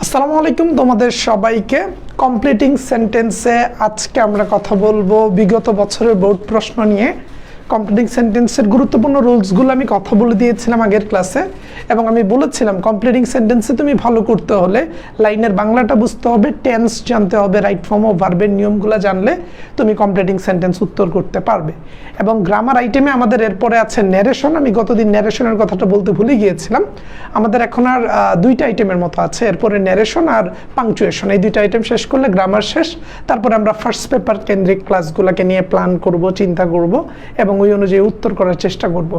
আসসালামু আলাইকুম তোমাদের সবাইকে। কমপ্লিটিং সেন্টেন্সে আজকে আমরা কথা বলবো বিগত বছরের বোর্ড প্রশ্ন নিয়ে। কমপ্লিটিং সেন্টেন্সের গুরুত্বপূর্ণ রুলসগুলো আমি কথা বলে দিয়েছিলাম আগের ক্লাসে, এবং আমি বলেছিলাম কমপ্লিটিং সেন্টেন্সে তুমি ভালো করতে হলে লাইনের বাংলাটা বুঝতে হবে, টেন্স জানতে হবে, রাইট ফর্ম ও ভার্বের নিয়মগুলো জানলে তুমি কমপ্লিটিং সেন্টেন্স উত্তর করতে পারবে। এবং গ্রামার আইটেমে আমাদের এরপরে আছে ন্যারেশন। আমি গতদিন ন্যারেশনের কথাটা বলতে ভুলে গিয়েছিলাম। আমাদের এখন আর দুইটা আইটেমের মতো আছে, এরপরে ন্যারেশন আর পাংচুয়েশন। এই দুইটা আইটেম শেষ করলে গ্রামার শেষ। তারপরে আমরা ফার্স্ট পেপার কেন্দ্রিক ক্লাসগুলোকে নিয়ে প্ল্যান করব, চিন্তা করব এবং ওই অনুযায়ী উত্তর করার চেষ্টা করব।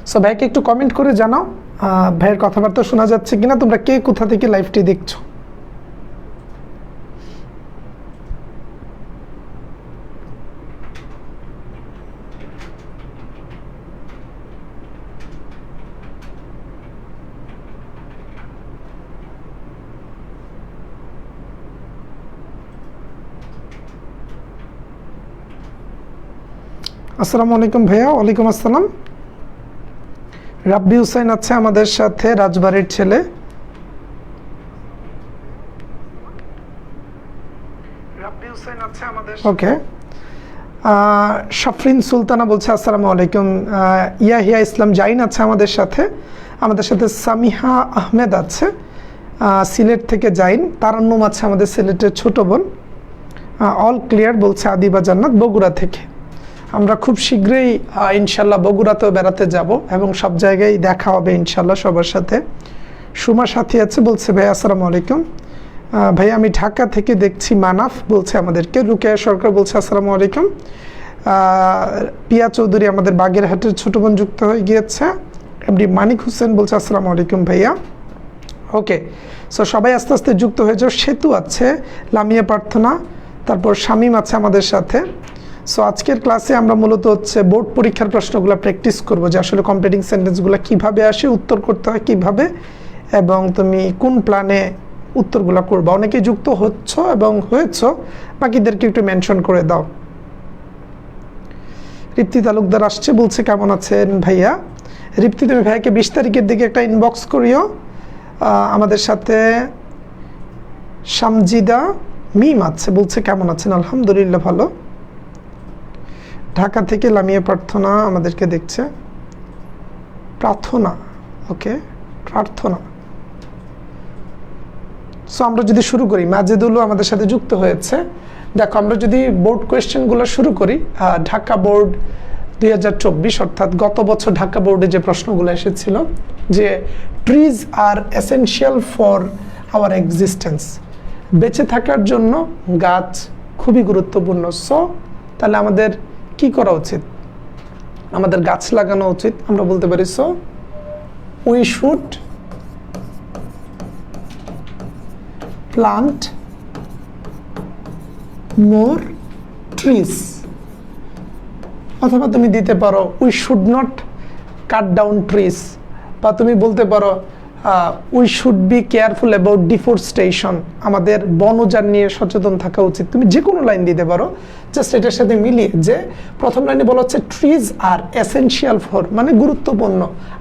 সো ভাইকে একটু কমেন্ট করে জানাও ভাইয়ের কথাবার্তা শোনা যাচ্ছে কিনা, তোমরা কে কোথা থেকে লাইভটি দেখছো। আসসালামু আলাইকুম ভাইয়া। ওয়ালাইকুম আসসালাম। রাব্বি হুসাইন আছে আমাদের সাথে, রাজবাড়ির ছেলে। ওকে। শাফরিন সুলতানা বলছে আসসালামু আলাইকুম। ইয়াহিয়া ইসলাম জাইন আছে আমাদের সাথে। সামিহা আহমেদ আছে সিলেট থেকে জাইন। তারান্নুম আছে আমাদের সিলেটের ছোট বোন। অল ক্লিয়ার বলছে আদিবা জান্নাত বগুড়া থেকে। আমরা খুব শীঘ্রই ইনশাল্লাহ বগুড়াতেও বেড়াতে যাব এবং সব জায়গায় দেখা হবে ইনশাল্লাহ সবার সাথে। সুমা সাথী আছে, বলছে ভাই আসসালামু আলাইকুম। ভাই আমি ঢাকা থেকে দেখছি, মানাফ বলছে আমাদেরকে। রুকেয়া সরকার বলছে আসসালামু আলাইকুম। পিয়া চৌধুরী আমাদের বাগেরহাটের ছোট বোন যুক্ত হয়ে গিয়েছে। এমডি মানিক হোসেন বলছে আসসালামু আলাইকুম ভাইয়া। ওকে, সো সবাই আস্তে আস্তে যুক্ত হয়ে যাও। সেতু আছে, লামিয়া প্রার্থনা, তারপর শামীম আছে আমাদের সাথে। সো আজকের ক্লাসে আমরা মূলত বোর্ড পরীক্ষার প্রশ্নগুলো প্র্যাকটিস করব, যে আসলে কমপ্লিটিং সেন্টেন্সগুলো কিভাবে আসে, উত্তর করতে হয় কিভাবে, এবং তুমি কোন প্ল্যানে উত্তরগুলো করবা। অনেকে যুক্ত হচ্ছ এবং হয়েছ, বাকিদেরকে একটু মেনশন করে দাও। রিপ্তি তালুকদার আসছে, বলছে কেমন আছেন ভাইয়া। রিপ্তি তুমি ভাইয়াকে 20 তারিখের দিকে একটা ইনবক্স করিও। আমাদের সাথে সামজিদা মিম আছে, বলছে কেমন আছেন। আলহামদুলিল্লাহ ভালো। ঢাকা থেকে লামিয়া প্রার্থনা আমাদেরকে দেখছে। প্রার্থনা, ওকে, প্রার্থনা। সো আমরা যদি শুরু করি, মাজেদুলও আমাদের সাথে যুক্ত হয়েছে। দেখো, আমরা যদি বোর্ড কোয়েশ্চেনগুলো শুরু করি, ঢাকা বোর্ড 2024, অর্থাৎ গত বছর ঢাকা বোর্ডে যে প্রশ্নগুলো এসেছিল, যে trees are essential for our existence, বেঁচে থাকার জন্য গাছ খুবই গুরুত্বপূর্ণ। সো তাহলে আমাদের কি করা উচিত? আমাদের গাছ লাগানো উচিত। আমরা বলতে পারি so we should plant more trees. অথবা তুমি দিতে পারো we should not cut down trees, বা তুমি বলতে পারো we should be careful about deforestation, আমাদের বন উজাড় নিয়ে সচেতন থাকা উচিত। তুমি যে কোনো লাইন দিতে পারো, জাস্ট এটার সাথে মিলিয়ে। যে প্রথম লাইনে বলা হচ্ছে ট্রিজ আর এসেনশিয়াল ফর, মানে গুরুত্বপূর্ণ,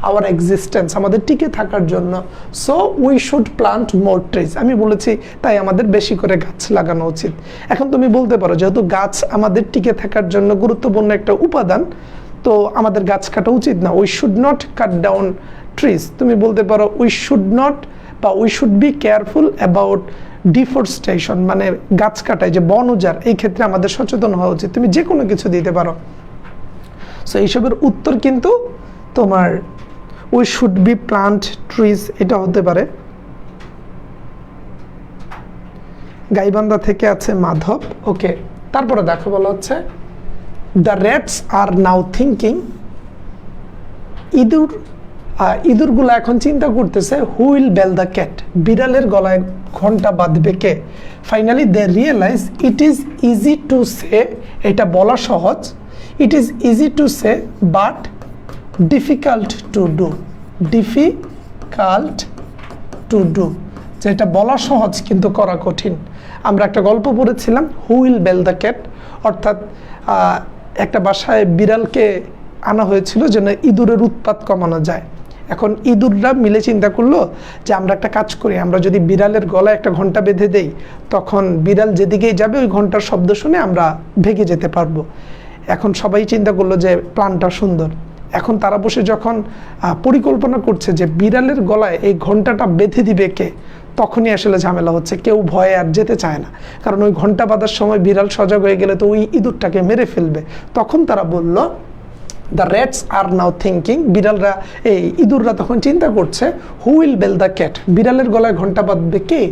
আওয়ার এক্সিস্টেন্স, আমাদের টিকে থাকার জন্য। So we should plant more trees, আমি বলেছি তাই আমাদের বেশি করে গাছ লাগানো উচিত। এখন তুমি বলতে পারো যেহেতু গাছ আমাদের টিকে থাকার জন্য গুরুত্বপূর্ণ একটা উপাদান, তো আমাদের গাছ কাটা উচিত না। We should not cut down trees. তুমি বলতে পারো উই শুড নট বা we should be careful about deforestation, মানে গাছ কাটায় যে বন উজাড়, এই ক্ষেত্রে আমাদের সচেতন হওয়া উচিত। তুমি যে কোনো কিছু দিতে পারো। সো এইসবের উত্তর কিন্তু তোমার we should B plant trees এটা হতে পারে। গাইবান্ধা থেকে আছে মাধব। ওকে, তারপরে দেখো বলা হচ্ছে the rats are now thinking, ইঁদুরগুলো এখন চিন্তা করতেছে who will bell the cat, বিড়ালের গলায় ঘন্টা বাঁধবে কে। Finally they realise it is easy to say, এটা বলা সহজ, it is easy to say but difficult to do, difficult to do, যেটা বলা সহজ কিন্তু করা কঠিন। আমরা একটা গল্প পড়েছিলাম who will bell the cat, অর্থাৎ একটা বাসায় বিড়ালকে আনা হয়েছিল যেন ইঁদুরের উৎপাত কমানো যায়। এখন ইঁদুররা মিলে চিন্তা করলো যে আমরা একটা কাজ করি, আমরা যদি বিড়ালের গলায় একটা ঘন্টা বেঁধে দেই, তখন বিড়াল যেদিকেই যাবে ওই ঘন্টার শব্দ শুনে আমরা ভেগে যেতে পারবো। এখন সবাই চিন্তা করলো যে প্ল্যানটা সুন্দর। এখন তারা বসে যখন পরিকল্পনা করছে যে বিড়ালের গলায় এই ঘন্টাটা বেঁধে দিবে কে, তখনই আসলে ঝামেলা হচ্ছে। কেউ ভয়ে আর যেতে চায় না, কারণ ওই ঘন্টা বাঁধার সময় বিড়াল সজাগ হয়ে গেলে তো ওই ইঁদুরটাকে মেরে ফেলবে। তখন তারা বলল, the rats are now thinking, বিড়ালরা এই ইঁদুররা তখন চিন্তা করছে, who will bell the cat, বিড়ালের গলায় ঘন্টা বাঁধবে কে।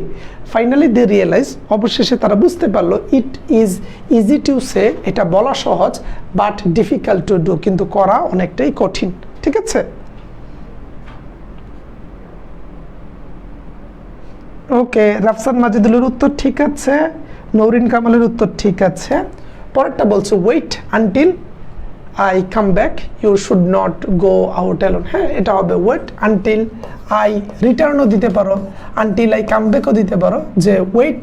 ফাইনালি দে রিয়েলাইজ, অবশেষে তারা বুঝতে পারলো, ইট ইজ ইজি টু সে, এটা বলা সহজ, বাট ডিফিকাল্ট টু ডু, কিন্তু করা অনেকটাই কঠিন। ঠিক আছে, ওকে, রাফসান মাজিদুলের উত্তর ঠিক আছে, নৌরিন কামালের উত্তর ঠিক আছে। পরেরটা বলছে, wait until I come back, you should not go out alone. হ্যাঁ, এটা হবে ওয়েট আনটিল আই রিটার্নও দিতে পারো, আনটিল আই কাম ব্যাকও দিতে পারো, যে ওয়েট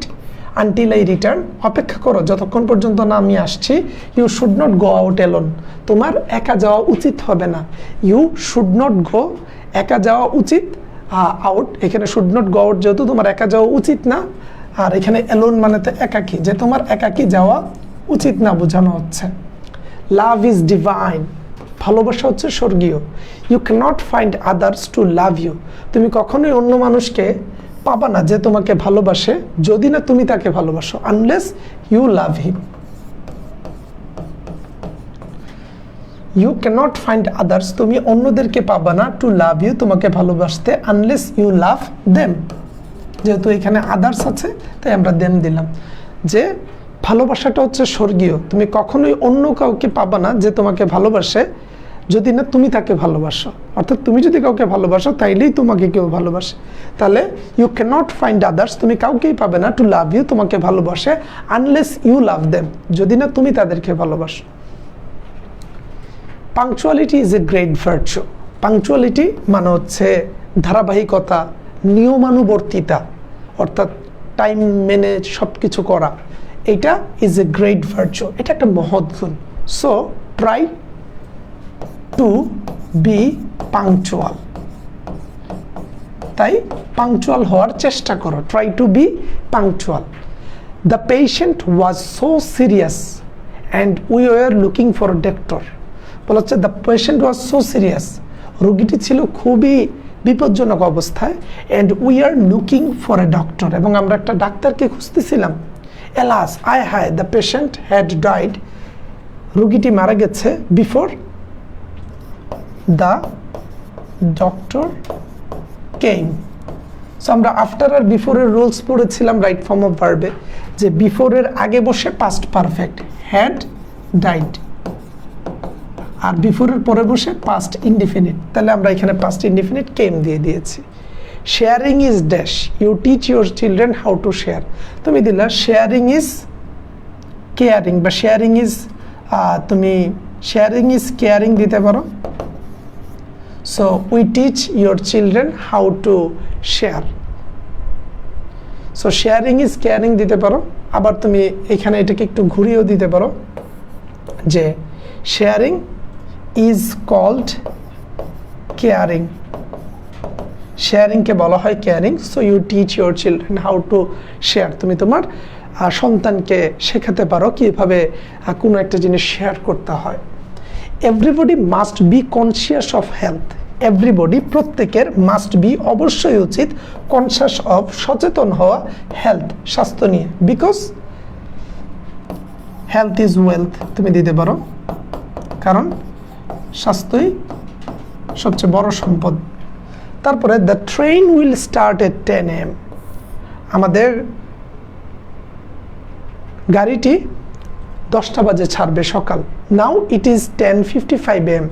আনটিল আই রিটার্ন, অপেক্ষা করো যতক্ষণ পর্যন্ত না আমি আসছি। You should not go out alone, তোমার একা যাওয়া উচিত হবে না। ইউ শুড নট গো, একা যাওয়া উচিত, আউট, এখানে শুড নট গো আউট, যেহেতু তোমার একা যাওয়া উচিত না, আর এখানে অ্যালোন মানে তো একাকী, যে তোমার একাকী যাওয়া উচিত না বোঝানো হচ্ছে। লাভ ইজ ডিভাইন, ভালোবাসা হচ্ছে স্বর্গীয়। You cannot find others to love you, তুমি কখনোই অন্য মানুষকে পাবা না যে তোমাকে ভালোবাসে, যদি না তুমি তাকে ভালোবাসো, unless you love him. You cannot find others, তুমি অন্যদেরকে পাবা না, টু লাভ ইউ, তোমাকে ভালোবাসতে, আনলেস ইউ লাভ দেম। যেহেতু এখানে আদার্স আছে তাই আমরা দেম দিলাম, যে ভালোবাসাটা হচ্ছে স্বর্গীয়, তুমি কখনোই অন্য কাউকে পাবা না যে তোমাকে ভালোবাসে, যদি না তুমি তাকে ভালোবাসো। অর্থাৎ তুমি যদি কাউকে ভালোবাসো তাইলেই তোমাকে কেউ ভালোবাসে। তাহলে ইউ ক্যানট ফাইন্ড আদার্স, তুমি কাউকেই পাবে না, টু লাভ ইউ, তোমাকে ভালোবাসে, আনলেস ইউ লাভ দেম, যদি না তুমি তাদেরকে ভালোবাসো। Punctuality is a great virtue, punctuality মানে হচ্ছে ধারাবাহিকতা, নিয়মানুবর্তিতা, অর্থাৎ টাইম মেনে সব কিছু করা, এটা ইজ এ গ্রেট ভার্চু, এটা একটা মহৎ গুণ। So try to be punctual, তাই পাংচুয়াল হওয়ার চেষ্টা করো, try to be punctual. The patient was so serious and we were looking for a doctor, বলা হচ্ছে the patient was so serious, রোগীটি ছিল খুবই বিপজ্জনক অবস্থায়, and we are looking for a doctor, এবং আমরা একটা ডাক্তারকে খুঁজতেছিলাম। এলাস, আয় হায়, দ্য পেশেন্ট হ্যাড ডাইড, রোগীটি মারা গেছে, before the doctor came. So আমরা আফটার আর বিফোরের রুলস পড়েছিলাম রাইট ফর্ম অফ ভার্বে, যে বিফোরের আগে বসে পাস্ট পারফেক্ট, হ্যাড ডাইড, আর বিফোরের পরে বসে পাস্ট ইনডিফিনিট, তাহলে আমরা এখানে পাস্ট ইনডিফিনিট কেম দিয়ে দিয়েছি। Sharing is dash, you teach your children how to share, তুমি দিলা শেয়ারিং ইজ কেয়ারিং, বা শেয়ারিং ইজ, তুমি শেয়ারিং ইজ কেয়ারিং দিতে পারো। So we teach your children how to share, so sharing is caring দিতে পারো। আবার তুমি এখানে এটাকে একটু ঘুরিয়েও দিতে পারো, যে শেয়ারিং ইজ কল্ড কেয়ারিং, শেয়ারিংকে বলা হয় caring. So you teach your children how to share, তুমি তোমার সন্তানকে শেখাতে পারো কীভাবে কোনো একটা জিনিস শেয়ার করতে হয়। Everybody must be conscious of health, everybody প্রত্যেকের, মাস্ট বি অবশ্যই উচিত, কনসিয়াস অফ সচেতন হওয়া, হেলথ স্বাস্থ্য নিয়ে, বিকজ হেলথ ইজ ওয়েলথ তুমি দিতে পারো, কারণ স্বাস্থ্যই সবচেয়ে বড় সম্পদ। তারপরে the train will start at 10 AM, আমাদের গাড়িটি 10টা বাজে ছাড়বে সকাল। নাও ইট ইজ 10:55 AM,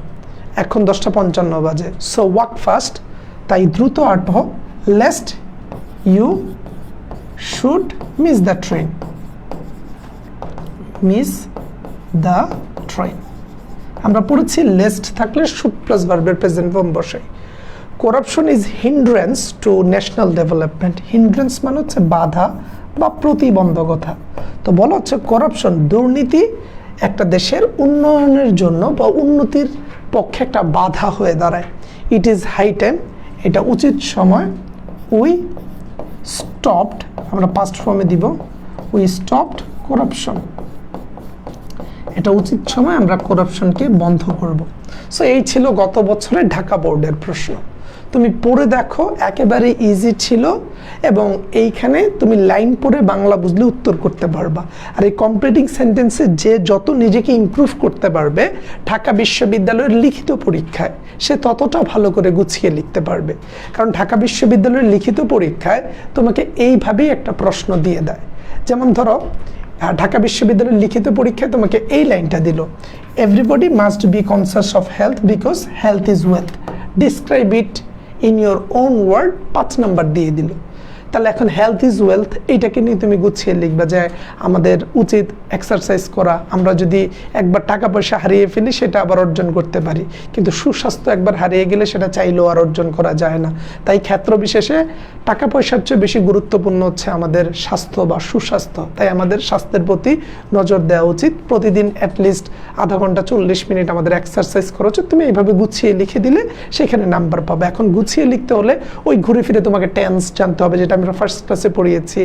এখন 10:55 বাজে। সো ওয়াক ফাস্ট, তাই দ্রুত হাঁটো, lest you should miss the train, miss the train. আমরা পড়েছি লেস্ট থাকলে শুড প্লাস ভার্বের প্রেজেন্ট ফর্ম বসে। Corruption is hindrance to national development, hindrance মানে হচ্ছে বাধা বা প্রতিবন্ধকতা। তো বলা হচ্ছে করাপশন, দুর্নীতি একটা দেশের উন্নয়নের জন্য বা উন্নতির পক্ষে একটা বাধা হয়ে দাঁড়ায়। ইট ইজ হাই টাইম, এটা উচিত সময়, উই স্টপড, আমরা পাস্ট ফর্মে দিব, উই স্টপড করাপশন, এটা উচিত সময় আমরা করাপশনকে বন্ধ করব। সো এই ছিল গত বছরের ঢাকা বোর্ডের প্রশ্ন। তুমি পড়ে দেখো, একেবারে ইজি ছিল, এবং এইখানে তুমি লাইন পড়ে বাংলা বুঝলে উত্তর করতে পারবা। আর এই কমপ্লিটিং সেন্টেন্সে যে যত নিজেকে ইমপ্রুভ করতে পারবে ঢাকা বিশ্ববিদ্যালয়ের লিখিত পরীক্ষায়, সে ততটা ভালো করে গুছিয়ে লিখতে পারবে। কারণ ঢাকা বিশ্ববিদ্যালয়ের লিখিত পরীক্ষায় তোমাকে এইভাবেই একটা প্রশ্ন দিয়ে দেয়। যেমন ধরো ঢাকা বিশ্ববিদ্যালয়ের লিখিত পরীক্ষায় তোমাকে এই লাইনটা দিল, everybody must be conscious of health because health is wealth, describe it in your own word, 5 number দিয়ে দিল। তাহলে এখন হেলথ ইজ ওয়েলথ এইটাকে নিয়ে তুমি গুছিয়ে লিখবা যে আমাদের উচিত এক্সারসাইজ করা, আমরা যদি একবার টাকা পয়সা হারিয়ে ফেলি সেটা আবার অর্জন করতে পারি, কিন্তু সুস্বাস্থ্য একবার হারিয়ে গেলে সেটা চাইলেও আর অর্জন করা যায় না। তাই ক্ষেত্র বিশেষে টাকা পয়সার চেয়ে বেশি গুরুত্বপূর্ণ হচ্ছে আমাদের স্বাস্থ্য বা সুস্বাস্থ্য। তাই আমাদের স্বাস্থ্যের প্রতি নজর দেওয়া উচিত। প্রতিদিন অ্যাটলিস্ট আধা ঘন্টা 40 মিনিট আমাদের এক্সারসাইজ করা উচিত। তুমি এইভাবে গুছিয়ে লিখে দিলে সেখানে নাম্বার পাবে। এখন গুছিয়ে লিখতে হলে ওই ঘুরে ফিরে তোমাকে টেন্স জানতে হবে, যেটা আমরা ফার্স্ট ক্লাসে পড়িয়েছি।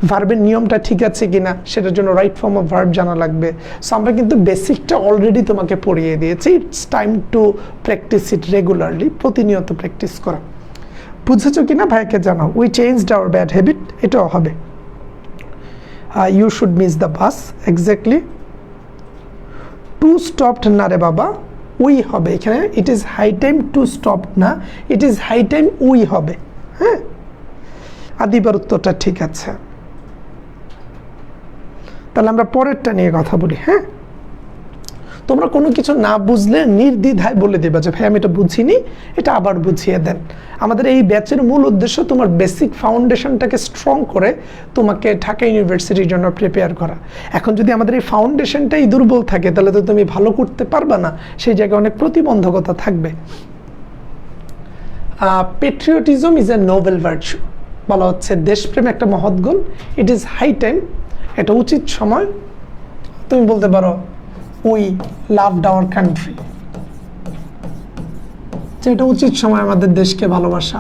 ভার্বের নিয়মটা ঠিক আছে কিনা সেটার জন্য রাইট ফর্ম অফ ভার্ব জানা লাগবে। সো আমরা কিন্তু বেসিকটা অলরেডি তোমাকে পড়িয়ে দিয়েছি। It's time to practise it regularly, প্রতিনিয়ত প্র্যাকটিস করা। বুঝেছো কিনা ভাইকে জানাও। We changed our bad habit, এটাও হবে। You should miss the bus, exactly. To stopped না রে বাবা, উই হবে এখানে। It is high time to stop না, it is high time we হবে। হ্যাঁ, আদিবার উত্তরটা ঠিক আছে। তাহলে আমরা পরেরটা নিয়ে কথা বলি। হ্যাঁ, তোমরা কোনো কিছু না বুঝলে নির্দ্বিধায় বলে দেবা যে ভাই আমি এটা বুঝিনি, এটা আবার বুঝিয়ে দেন। আমাদের এই ব্যাচের মূল উদ্দেশ্য তোমার বেসিক ফাউন্ডেশনটাকে স্ট্রং করে তোমাকে ঢাকা ইউনিভার্সিটির জন্য প্রিপেয়ার করা। এখন যদি আমাদের এই ফাউন্ডেশনটাই দুর্বল থাকে তাহলে তো তুমি ভালো করতে পারবে না, সেই জায়গায় অনেক প্রতিবন্ধকতা থাকবে। Patriotism is a Nobel virtue, বলা হচ্ছে দেশপ্রেম একটা মহৎ গুণ। ইট ইজ হাই টাইম, এটা উচিত সময়। তুমি বলতে পারো উই লাভড আওয়ার কান্ট্রি, যে এটা উচিত সময় আমাদের দেশকে ভালোবাসা,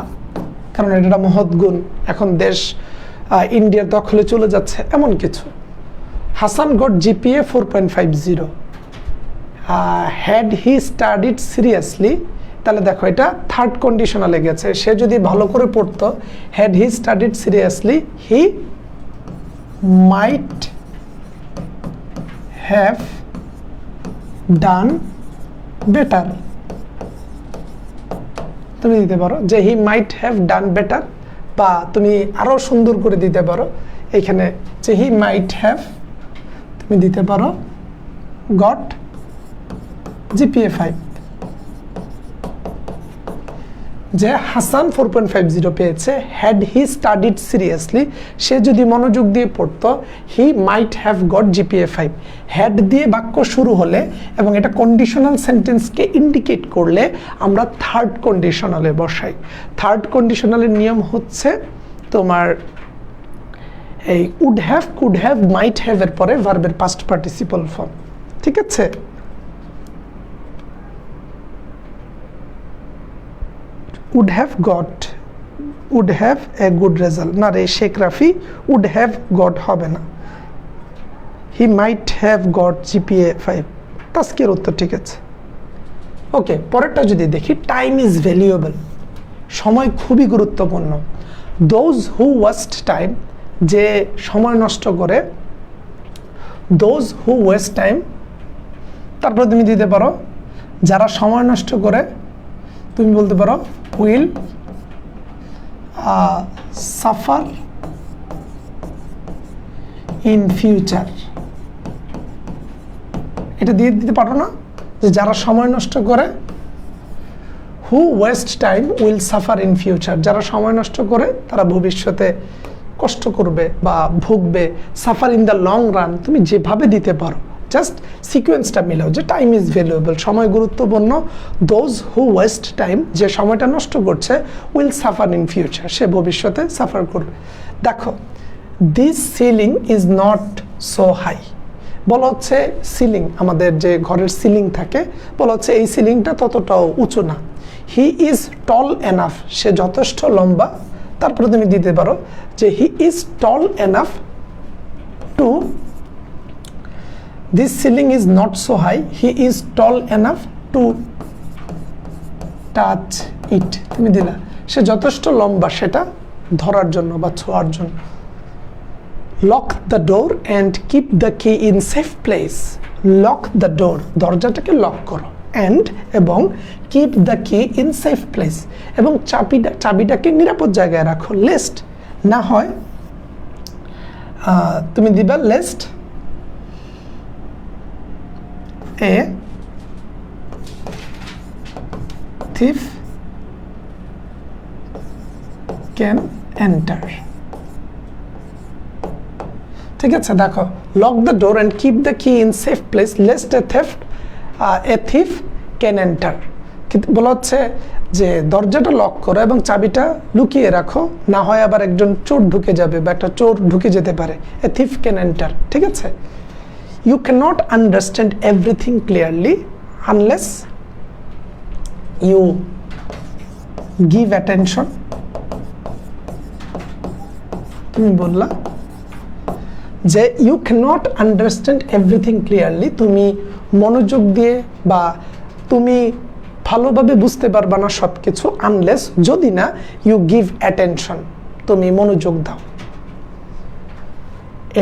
কারণ এটা একটা মহৎ গুণ। এখন দেশ ইন্ডিয়ার দখলে চলে যাচ্ছে এমন কিছু। Hasan goat GPA 4.50, had he studied seriously, তাহলে দেখো এটা থার্ড কন্ডিশনালে গেছে। সে যদি ভালো করে পড়তো, had he studied seriously he might have done better. তুমি দিতে পারো যে হি মাইট হ্যাভ ডান বেটার, বা তুমি আরো সুন্দর করে দিতে পারো এখানে যে হি মাইট হ্যাভ, তুমি দিতে পারো গট জিপিএ 5, যে হাসান 4.50 পেয়েছে। হ্যাড হি স্টাডিড সিরিয়াসলি, সে যদি মনোযোগ দিয়ে পড়তো, he might have got GPA 5। Had দিয়ে বাক্য শুরু হলে এবং এটা কন্ডিশনাল সেন্টেন্সকে ইন্ডিকেট করলে আমরা থার্ড কন্ডিশনালে বসাই। থার্ড কন্ডিশনালের নিয়ম হচ্ছে তোমার এই would have, could have, might have এর পরে ভার্বের পাস্ট পার্টিসিপল ফর্ম। ঠিক আছে, would have got, would have a good result, না রে Sheikh Rafi, would have got হবে না, he might have got GPA 5। তাস্কির উত্তর ঠিক আছে। ওকে, পরেরটা যদি দেখি, টাইম ইজ ভ্যালুয়েবল, সময় খুবই গুরুত্বপূর্ণ। দোজ হু ওয়েস্ট টাইম, যে সময় নষ্ট করে, দোজ হু ওয়েস্ট টাইম। তারপর তুমি দিতে পারো যারা সময় নষ্ট করে, তুমি বলতে পারো উইল সাফার ইন ফিউচার। এটা দিয়ে দিতে পারো না, যে যারা সময় নষ্ট করে, who waste time will suffer in future, যারা সময় নষ্ট করে তারা ভবিষ্যতে কষ্ট করবে বা ভুগবে। Suffer in the long run, তুমি যেভাবে দিতে পারো, জাস্ট সিকোয়েন্সটা মিলাও যে টাইম ইজ ভ্যালুয়েবল, সময় গুরুত্বপূর্ণ। দোজ হু ওয়েস্ট টাইম, যে সময়টা নষ্ট করছে, উইল সাফার ইন ফিউচার, সে ভবিষ্যতে সাফার করবে। দেখো, this ceiling is not so high, বলা হচ্ছে সিলিং, আমাদের যে ঘরের সিলিং থাকে, বলা হচ্ছে এই সিলিংটা ততটাও উঁচু না। হি ইজ টল এনাফ, সে যথেষ্ট লম্বা। তারপরে তুমি দিতে পারো যে he is tall enough to, this ceiling is not so high, he is tall enough to touch it. তুমি দিলা সে যথেষ্ট লম্বা সেটা ধরার জন্য বা ছোঁয়ার জন্য। Lock the door and keep the key in safe place. Lock the door, দরজাটাকে লক করো, অ্যান্ড এবং keep the key in safe place, এবং চাবিটাকে নিরাপদ জায়গায় রাখো। লেস্ট না হয় তুমি দিবা lest a thief can enter। ঠিক আছে, দেখো lock the door and keep the key in safe place lest a thief can enter. বলা হচ্ছে যে দরজাটা লক করো এবং চাবিটা লুকিয়ে রাখো, না হয় আবার একজন চোর ঢুকে যাবে বা একটা চোর ঢুকে যেতে পারে। A thief can enter. ঠিক আছে, you can not understand everything clearly unless you give attention। তুমি বললা যে you cannot understand everything clearly, তুমি মনোযোগ দিয়ে বা তুমি ভালোভাবে বুঝতে পারবা না সবকিছু, unless যদি না you give attention, তুমি মনোযোগ দাও।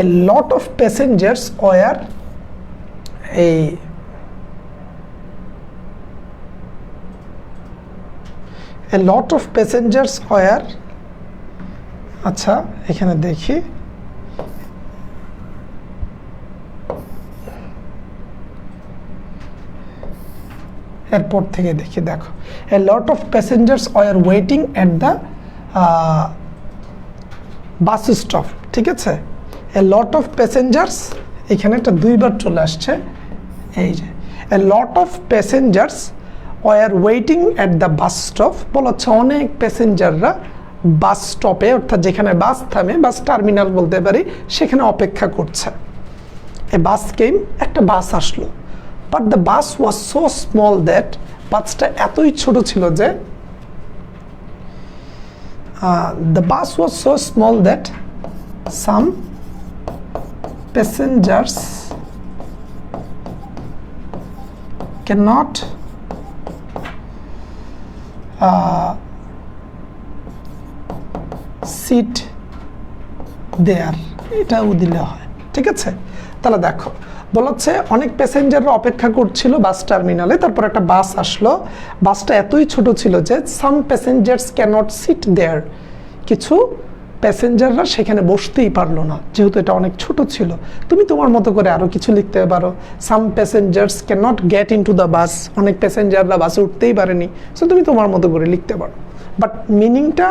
a lot of passengers were a lot of passengers were, আচ্ছা এখানে দেখি, এরপর থেকে দেখি, দেখো a lot of passengers were waiting at the bus stop। ঠিক আছে, a lot of passengers, এখানে একটা দুইবার চলে আসছে, এই যে a lot of passengers were waiting at the bus stop। বলা হচ্ছে অনেক প্যাসেঞ্জাররা বাস স্টপে, অর্থাৎ যেখানে বাস থামে, বাস টার্মিনাল বলতে পারি, সেখানে অপেক্ষা করছে। এ বাস কেম, একটা বাস আসলো, but the bus was so small that, বাসটা এতই ছোট ছিল যে, the bus was so small that some passengers cannot sit there, এটাও দিলে হয়। ঠিক আছে, তাহলে দেখো বলা হচ্ছে অনেক প্যাসেঞ্জাররা অপেক্ষা করছিল বাস টার্মিনালে, তারপর একটা বাস আসলো, বাসটা এতই ছোট ছিল যে সাম প্যাসেঞ্জার্স ক্যানট সিট দেয়ার, কিছু প্যাসেঞ্জাররা সেখানে বসতেই পারলো না, যেহেতু এটা অনেক ছোট ছিল। তুমি তোমার মতো করে আরো কিছু লিখতে পারো, some passengers can not get into the bus, অনেক প্যাসেঞ্জাররা বাসে উঠতেই পারেনি, সো তুমি তোমার মতো করে লিখতে পারো। বাট মিনিংটা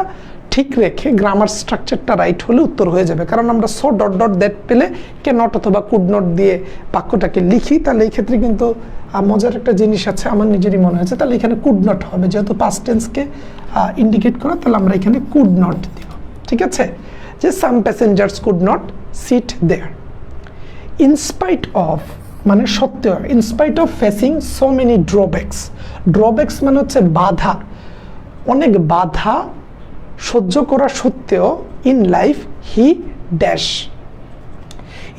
ঠিক রেখে গ্রামার স্ট্রাকচারটা রাইট হলে উত্তর হয়ে যাবে, কারণ আমরা সো ডট ডট দ্যাট পেলে কে নট অথবা কুড নট দিয়ে বাক্যটাকে লিখি, তাহলে এই ক্ষেত্রে কিন্তু মজার একটা জিনিস আছে, আমার নিজেরই মনে হয়েছে, তাহলে এখানে কুড নট হবে, যেহেতু পাস্ট টেন্সকে ইন্ডিকেট করে, তাহলে আমরা এখানে কুড নট দিব। ঠিক আছে, যে some passengers could not sit there. In spite of মানে সত্ত্বেও, in spite of facing so many drawbacks, drawbacks মানে হচ্ছে বাধা, অনেক বাধা সহ্য করা সত্ত্বেও, in life he dash,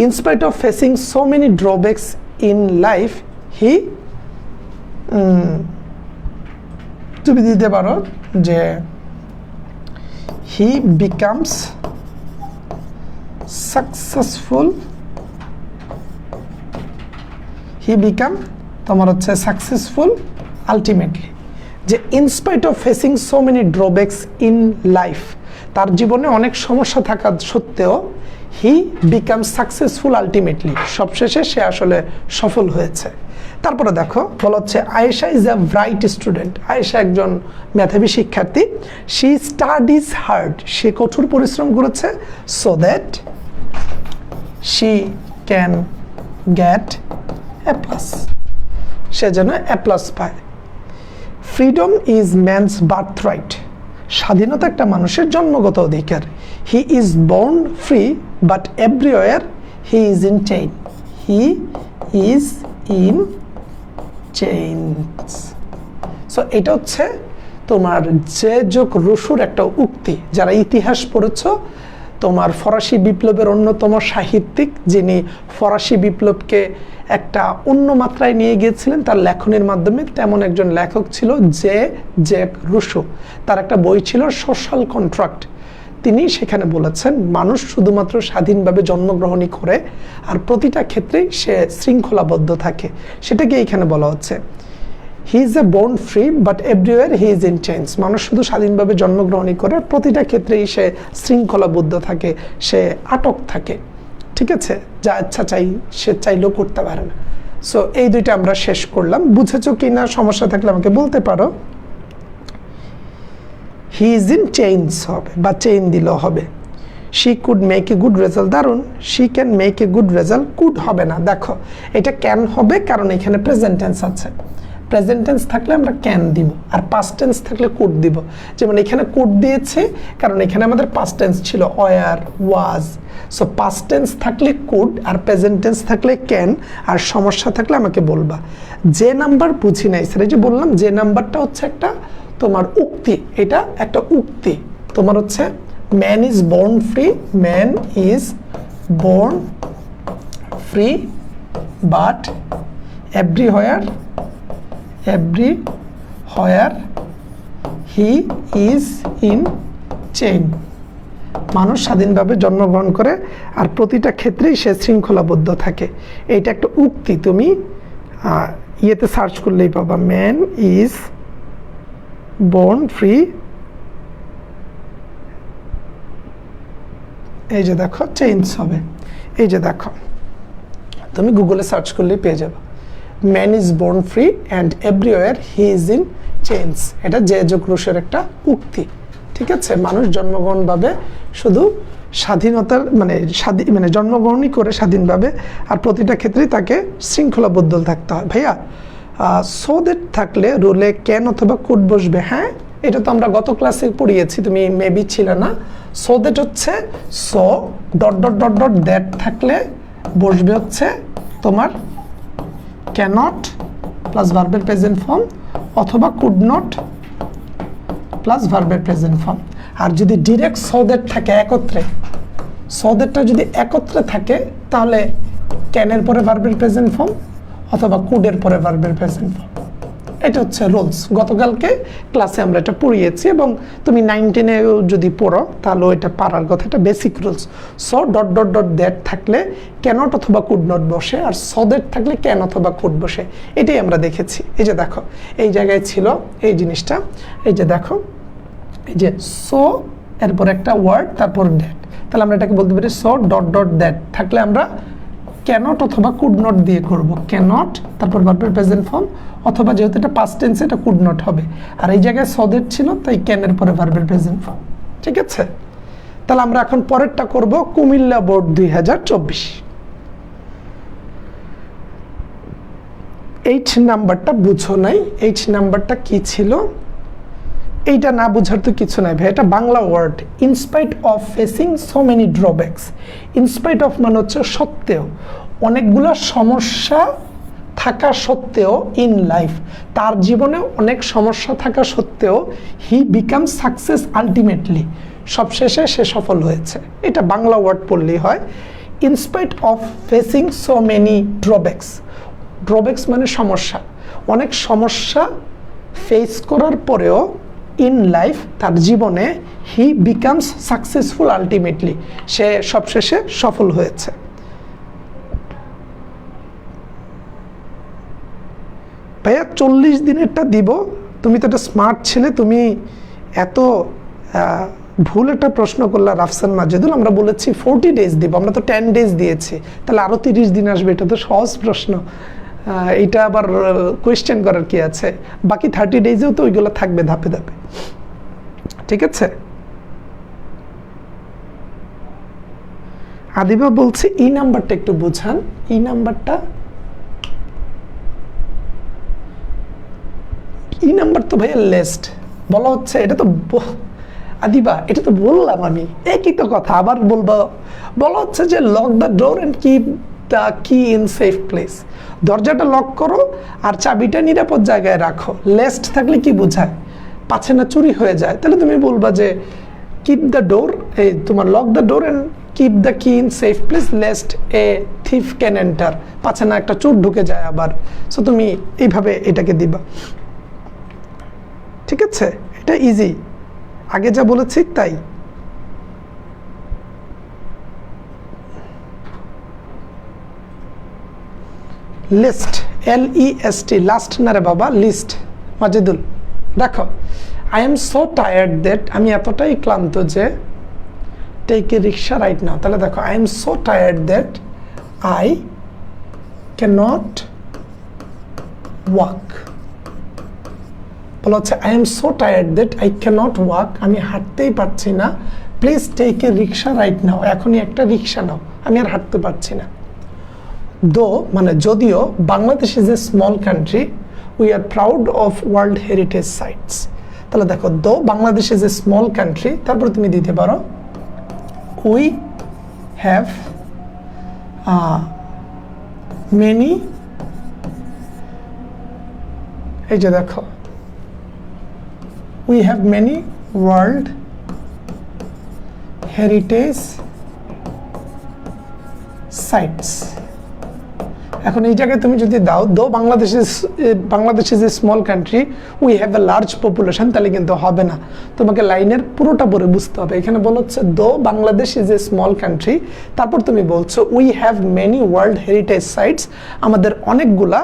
in spite of facing so many drawbacks in life he, তুমি দিতে পারো যে he becomes successful, he become তোমার হচ্ছে successful ultimately, যে in spite of facing so many drawbacks in life, তার জীবনে অনেক সমস্যা থাকা সত্ত্বেও he becomes successful ultimately, সবশেষে সে আসলে সফল হয়েছে। তারপরে দেখো বলা হচ্ছে Ayesha is a bright student, Ayesha একজন মেধাবী শিক্ষার্থী, শি স্টাডিজ হার্ড, সে কঠোর পরিশ্রম করেছে, so that she can get A plus, সে যেন এ প্লাস পায়। ফ্রিডম ইজ ম্যানস বার্থরাইট, স্বাধীনতা একটা মানুষের জন্মগত অধিকার। He is born free but everywhere he is in chain, he is in chains. So এটা হচ্ছে তোমার যে যোগ রুশুর একটা উক্তি। যারা ইতিহাস পড়েছো, তোমার ফরাসি বিপ্লবের অন্যতম সাহিত্যিক, যিনি ফরাসি বিপ্লবকে একটা অন্য মাত্রায় নিয়ে গিয়েছিলেন তার লেখনের মাধ্যমে, তেমন একজন লেখক ছিল জ্যাক রুশো। তার একটা বই ছিল সোশ্যাল কন্ট্রাক্ট। তিনি সেখানে বলেছেন মানুষ শুধুমাত্র স্বাধীনভাবে জন্মগ্রহণই করে আর প্রতিটা ক্ষেত্রেই সে শৃঙ্খলাবদ্ধ থাকে। সেটাকে এইখানে বলা হচ্ছে he is a born free but everywhere he is in change. মানুষ শুধু স্বাধীনভাবে জন্মগ্রহণই করে, প্রতিটা ক্ষেত্রেই সে শৃঙ্খলাবদ্ধ থাকে, সে আটক থাকে। ঠিক আছে, যা ইচ্ছা সে চাইলেও করতে পারে না। সো এই দুইটা আমরা শেষ করলাম। বুঝেছো কি না, সমস্যা থাকলে আমাকে বলতে পারো। হি ইজ ইন চেঞ্জ হবে বা চেইন দিলেও হবে। She could make a good result, দারুন। She can make a good result, could হবে না। দেখো এটা ক্যান হবে কারণ এখানে প্রেজেন্ট টেন্স আছে। প্রেজেন্ট টেন্স থাকলে আমরা ক্যান দিব, আর পাস্ট টেন্স থাকলে কুড দিব। যেমন এখানে কুড দিয়েছে কারণ এখানে আমাদের পাস্ট টেন্স ছিল were, was. So past tense থাকলে কুড আর প্রেজেন্ট টেন্স থাকলে ক্যান। আর সমস্যা থাকলে আমাকে বলবা। যে নাম্বার বুঝি নাই স্যার, এই যে বললাম যে নাম্বারটা হচ্ছে একটা তোমার উক্তি, এটা একটা উক্তি। তোমার হচ্ছে man is born free, man is born free but everywhere he is in chain. মানুষ স্বাধীনভাবে জন্মগ্রহণ করে আর প্রতিটা ক্ষেত্রেই সে শৃঙ্খলাবদ্ধ থাকে। এইটা একটা উক্তি, তুমি ইয়েতে সার্চ করলেই পাবা। ম্যান ইজ বোর্ন ফ্রি, এই যে দেখো চেঞ্জ হবে। এই যে দেখো তুমি গুগলে সার্চ করলেই পেয়ে যাবে man is born free and everywhere he is in change. এটা যে যোগ রুশের একটা উক্তি। ঠিক আছে, মানুষ জন্মগ্রহণভাবে শুধু স্বাধীনতার মানে জন্মগ্রহণই করে স্বাধীনভাবে, আর প্রতিটা ক্ষেত্রেই তাকে শৃঙ্খলাবদ্ধ থাকতে হয়। ভাইয়া সো দ্যাট থাকলে রুলে ক্যান অথবা কুড বসবে। হ্যাঁ, এটা তো আমরা গত ক্লাসে পড়িয়েছি, তুমি মেবি ছিল না। সো দ্যাট হচ্ছে so dot dot dot dot that থাকলে বসবে হচ্ছে তোমার ক্যানট প্লাস ভার্বের প্রেজেন্ট ফর্ম অথবা কুড নট প্লাস ভার্বের প্রেজেন্ট ফর্ম। আর যদি ডিরেক্ট সো দ্যাট থাকে একত্রে, সো দ্যাটটা যদি একত্রে থাকে তাহলে ক্যানের পরে ভার্বের প্রেজেন্ট ফর্ম অথবা কুডের পরে ভার্বের প্রেজেন্ট ফর্ম। এটা হচ্ছে রুলস। গতকালকে ক্লাসে আমরা এটা পড়িয়েছি এবং তুমি 19-এও যদি পড়ো তাহলেও এটা পারার কথা। এটা basic rules. So dot dot dot that থাকলে ক্যানট অথবা কুড নট বসে, আর সো দ্যাট থাকলে ক্যান অথবা কুড বসে। এটাই আমরা দেখেছি। এই যে দেখো এই জায়গায় ছিল এই জিনিসটা। এই যে দেখো এই যে সো এরপর একটা ওয়ার্ড তারপর দ্যাট, তাহলে আমরা এটাকে বলতে পারি সো ডট ডট দ্যাট থাকলে আমরা ক্যানট অথবা কুড নট দিয়ে করব। ক্যানট তারপর ভার্বের প্রেজেন্ট ফর্ম, অথবা যেহেতু এটা পাস্ট টেন্স এটা কুড নট হবে। আর এই জায়গায় সো দ্যাট ছিল তাই ক্যানের পরে ভার্বের প্রেজেন্ট ফর্ম। ঠিক আছে, তাহলে আমরা এখন পরেরটা করব কুমিল্লা বোর্ড 2024। 8 নাম্বারটা বুঝো নাই। 8 নাম্বারটা কি ছিল এইটা না বুঝার তো কিছু নাই ভাই। এটা Bangla word. In spite of facing so many drawbacks. In spite of মানে হচ্ছে সত্ত্বেও, অনেকগুলো সমস্যা থাকা সত্ত্বেও ইন লাইফ, তার জীবনে অনেক সমস্যা থাকা সত্ত্বেও হি বিকাম সাকসেস আলটিমেটলি, সবশেষে সে সফল হয়েছে। এটা বাংলা ওয়ার্ড পড়লেই হয়। In spite of facing so many drawbacks. Drawbacks মানে সমস্যা। অনেক সমস্যা ফেস করার পরেও ইন লাইফ তার জীবনে হি বিকামস সাকসেসফুল আলটিমেটলি, সে সবশেষে সফল হয়েছে। ভাইয়া 40 দিনেরটা দিব। তুমি তো একটা স্মার্ট ছেলে, তুমি এত ভুল একটা প্রশ্ন করলা রাফসান মাজেদুল। আমরা বলেছি 40 ডেজ দিব, আমরা তো 10 ডেজ দিয়েছি, তাহলে আরো 30 দিন আসবে। এটা তো সহজ প্রশ্ন, এটা আবার কোয়েশ্চেন করার কি আছে? বাকি 30 ডেজেও তো ওইগুলো থাকবে ধাপে ধাপে। ঠিক আছে, আদিবা বলছে ই নাম্বারটা একটু বোঝান। ই নাম্বারটা, ই নাম্বার তো ভাইয়া লিস্ট বলা হচ্ছে। এটা তো আদিবা এটা তো বললাম আমি, একই তো কথা আবার বলবো। বলা হচ্ছে যে lock the door and keep the key in safe place. দরজাটা লক করো আর চাবিটা নিরাপদ জায়গায় রাখো। লেস্ট থাকলে কি বোঝায়? পাছে না চুরি হয়ে যায়, তাহলে তুমি বলবা যে কিপ দ্য ডোর, এই তোমার lock the door and keep the key in safe place lest a thief can enter, পাছে না একটা চোর ঢুকে যায় আবার। সো তুমি এইভাবে এটাকে দিবা, ঠিক আছে? এটা ইজি, আগে যা বলেছি তাই। লিস্ট, LEST, লাস্ট না রে বাবা, লিস্ট। মাজিদুল দেখো, I am so tired that, আমি এতটাই ক্লান্ত যে take a rickshaw right now. তাহলে দেখো, I am so tired that I cannot walk. বলা হচ্ছে I am so tired that I cannot walk, আমি হাঁটতেই পারছি না, please take a rickshaw right now, এখনই একটা রিক্সা নাও, আমি আর হাঁটতে পারছি না। দো মানে যদিও, Bangladesh is a small country, we are proud of world heritage sites. তাহলে দেখো, দো Bangladesh is a small country, তারপরে তুমি দিতে পারো উই হ্যাভ মেনি, এই যে দেখো, we have many world heritage sites. এখন এই জায়গায় তুমি যদি দাও দো Bangladesh is a small country, we have a large population, তাহলে কিন্তু হবে না, তোমাকে লাইনের পুরোটা পড়ে বুঝতে হবে। এখানে বলা হচ্ছে দো Bangladesh is a small country, তারপর তুমি বলছো we have many world heritage sites, আমাদের অনেকগুলা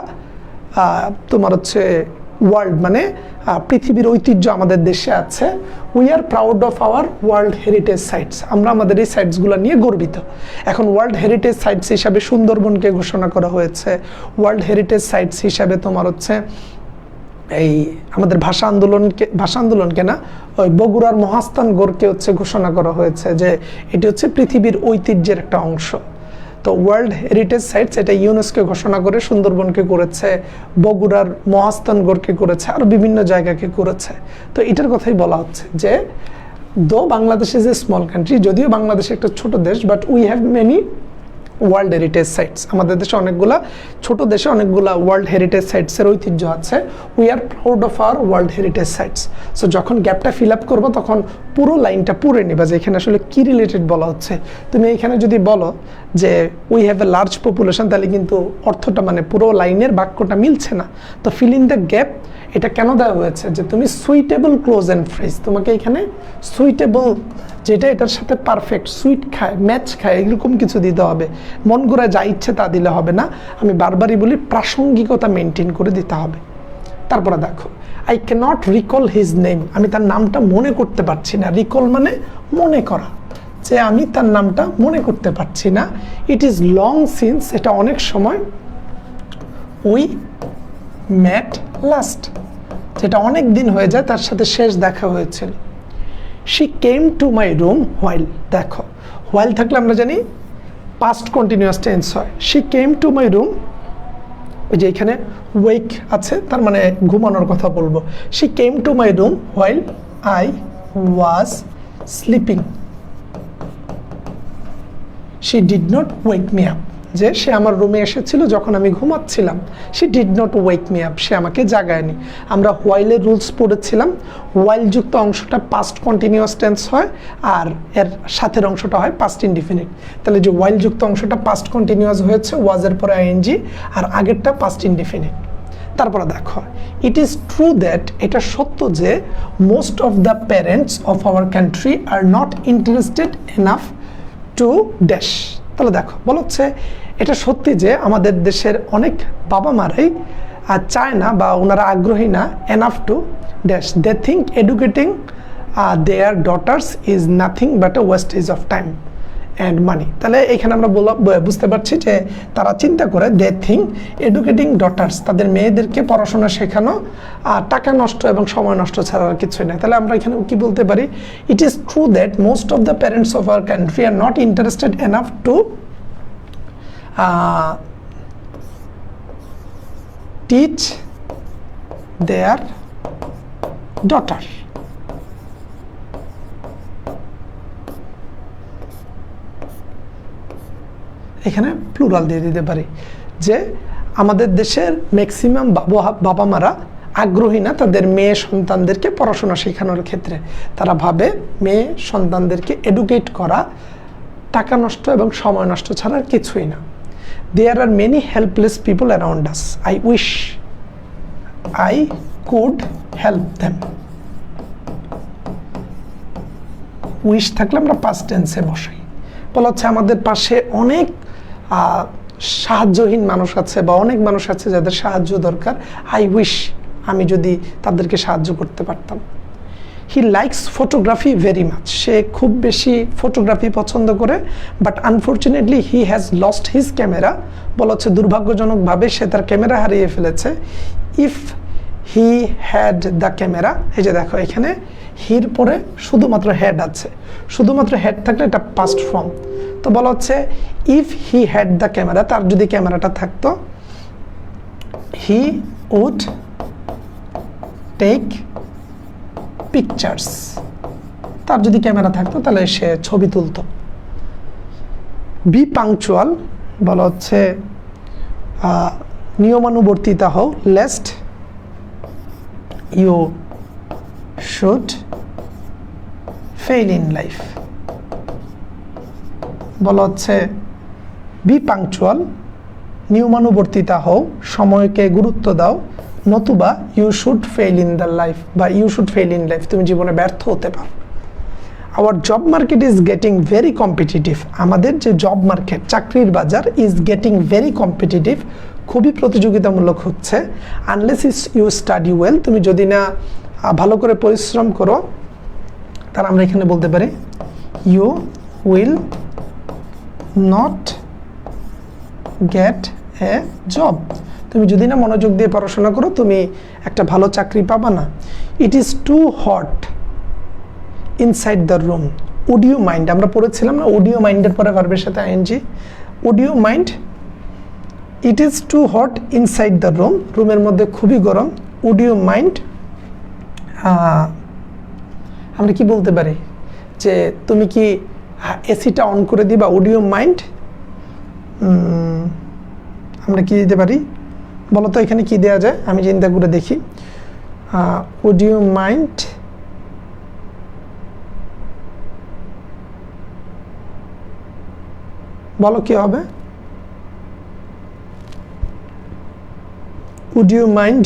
তোমার হচ্ছে ওয়ার্ল্ড মানে পৃথিবীর ঐতিহ্য আমাদের দেশে আছে। We are proud of our world heritage sites, আমরা আমাদের এই সাইটসগুলো নিয়ে গর্বিত। এখন ওয়ার্ল্ড হেরিটেজ সাইটস হিসাবে সুন্দরবনকে ঘোষণা করা হয়েছে, ওয়ার্ল্ড হেরিটেজ সাইটস হিসাবে তোমার হচ্ছে এই আমাদের ভাষা আন্দোলনকে না, ওই বগুড়ার মহাস্থানগড়কে হচ্ছে ঘোষণা করা হয়েছে যে এটি হচ্ছে পৃথিবীর ঐতিহ্যের একটা অংশ। তো ওয়ার্ল্ড হেরিটেজ সাইটস এটা ইউনেস্কো ঘোষণা করে সুন্দরবনকে করেছে, বগুড়ার মহাস্থানগড়কে করেছে, আর বিভিন্ন জায়গাকে করেছে। তো এটার কথাই বলা হচ্ছে যে দো Bangladesh is a small country, যদিও বাংলাদেশ একটা ছোট দেশ, but we have many world heritage sites, আমাদের দেশে অনেকগুলা ছোট দেশে অনেকগুলা ওয়ার্ল্ড হেরিটেজ সাইটসের ঐতিহ্য আছে। We are proud of our world heritage sites. So যখন গ্যাপটা ফিল আপ করবো তখন পুরো লাইনটা পড়ে নিবা যে এখানে আসলে কি রিলেটেড বলা হচ্ছে। তুমি এখানে যদি বলো যে we have a large population, তাহলে কিন্তু অর্থটা মানে পুরো লাইনের বাক্যটা মিলছে না। তো ফিল ইন দ্য গ্যাপ এটা কেন দেওয়া হয়েছে যে তুমি সুইটেবল ক্লোজ অ্যান্ড ফ্রেজ, তোমাকে এখানে সুইটেবল যেটা এটার সাথে পারফেক্ট সুইট খায় ম্যাচ খায় এরকম কিছু দিতে হবে, মন গড়া যা ইচ্ছে তা দিলে হবে না। আমি বারবারই বলি প্রাসঙ্গিকতা মেনটেন করে দিতে হবে। তারপরে দেখো, I cannot recall his name, আমি তার নামটা মনে করতে পারছি না। রিকল মানে মনে করা, যে আমি তার নামটা মনে করতে পারছি না। ইট ইজ লং সিন্স, এটা অনেক সময়। উই ম্যাট লাস্ট, যেটা অনেক দিন হয়ে যায় তার সাথে শেষ দেখা হয়েছিল। She came to my room while, দেখো হোয়াইল থাকলে আমরা জানি পাস্ট কন্টিনিউয়াস টেন্স হয়। She came to my room, ওই যে এখানে ওয়েক আছে তার মানে ঘুমানোর কথা বলবো। She came to my room while I was sleeping, she did not wake me up, যে সে আমার রুমে এসেছিল যখন আমি ঘুমাচ্ছিলাম। She did not wake me up, সে আমাকে জাগায়নি। আমরা হোয়াইলের রুলস পড়েছিলাম, হোয়াইল যুক্ত অংশটা পাস্ট কন্টিনিউয়াস টেন্স হয় আর এর সাথের অংশটা হয় পাস্ট ইনডিফিনিট। তাহলে যে হোয়াইল যুক্ত অংশটা পাস্ট কন্টিনিউয়াস হয়েছে ওয়াজের পরে আইএনজি, আর আগেরটা পাস্ট ইনডিফিনিট। তারপরে দেখো, ইট ইজ ট্রু দ্যাট, এটা সত্য যে most of the parents of our country are not interested enough to dash. তাহলে দেখো বলা হচ্ছে এটা সত্যি যে আমাদের দেশের অনেক বাবা মারাই চায় না বা ওনারা আগ্রহী না enough to dash, they think educating their daughters is nothing but a wastage of time and money. তাহলে এখানে আমরা বুঝতে পারছি যে তারা চিন্তা করে দে থিঙ্ক এডুকেটিং ডটার্স, তাদের মেয়েদেরকে পড়াশোনা শেখানো টাকা নষ্ট এবং সময় নষ্ট ছাড়া আর কিছুই নাই। তাহলে আমরা এখানে কি বলতে পারি, it is true that most of the parents of our country are not interested enough to teach their daughter. এখানে প্লুরাল দিয়ে দিতে পারি যে আমাদের দেশের ম্যাক্সিমাম বাবা মারা আগ্রহী না তাদের মেয়ে সন্তানদেরকে পড়াশোনা শেখানোর ক্ষেত্রে। তারা ভাবে মেয়ে সন্তানদেরকে এডুকেট করা টাকা নষ্ট এবং সময় নষ্ট ছাড়া আর কিছুই না। There are many helpless people around us. I wish I could help them. Wish থাকলে আমরা পাস্ট টেন্সে বসাই। বলা হচ্ছে আমাদের পাশে অনেক সাহায্যহীন মানুষ আছে বা অনেক মানুষ আছে যাদের সাহায্য দরকার। আই উইশ, আমি যদি তাদেরকে সাহায্য করতে পারতাম। He likes photography very much, সে খুব বেশি ফটোগ্রাফি পছন্দ করে, but unfortunately he has lost his camera. বলা হচ্ছে দুর্ভাগ্যজনকভাবে সে তার ক্যামেরা হারিয়ে ফেলেছে। If he had the camera, এই যে দেখো এখানে হির পরে শুধুমাত্র হেড আছে, শুধুমাত্র হেড থাকলে এটা পাস্ট ফর্ম। তো বলা হচ্ছে if he had the camera, তার যদি ক্যামেরাটা থাকতো, হি উড টেক পিকচার্স, তার যদি ক্যামেরা থাকতো তাহলে সে ছবি তুলতো। বি পাংচুয়াল, বলা হচ্ছে নিয়মানুবর্তিতা হও, lest you should fail in life. বলা হচ্ছে বি পাংচুয়াল, নিয়মানুবর্তিতা হও, সময়কে গুরুত্ব দাও, নতুবা you should fail in the life বা you should fail in life, তুমি জীবনে ব্যর্থ হতে পারো। Our job market is getting very competitive, আমাদের যে জব মার্কেট চাকরির বাজার ইজ গেটিং ভেরি কম্পিটিটিভ, খুবই প্রতিযোগিতামূলক হচ্ছে। আনলেস ইউ স্টাডি ওয়েল, তুমি যদি না ভালো করে পরিশ্রম করো, তার আমরা এখানে বলতে পারি you will not get a job, তুমি যদি না মনোযোগ দিয়ে পড়াশোনা করো তুমি একটা ভালো চাকরি পাবা না। It is too hot inside the room, would you mind, আমরা পড়েছিলাম না উড ইউ মাইন্ডের পরে ভার্বের সাথে ING, would you mind, it is too hot inside the room, রুমের মধ্যে খুবই গরম। উড ইউ মাইন্ড, আমরা কি বলতে পারি যে তুমি কি এসিটা অন করে দিবা, উড ইউ মাইন্ড, আমরা কি দিতে পারি বলো তো, এখানে কি দেওয়া যায় আমি চিন্তা করে দেখি। উড ইউ মাইন্ড, বলো কি হবে, উড ইউ মাইন্ড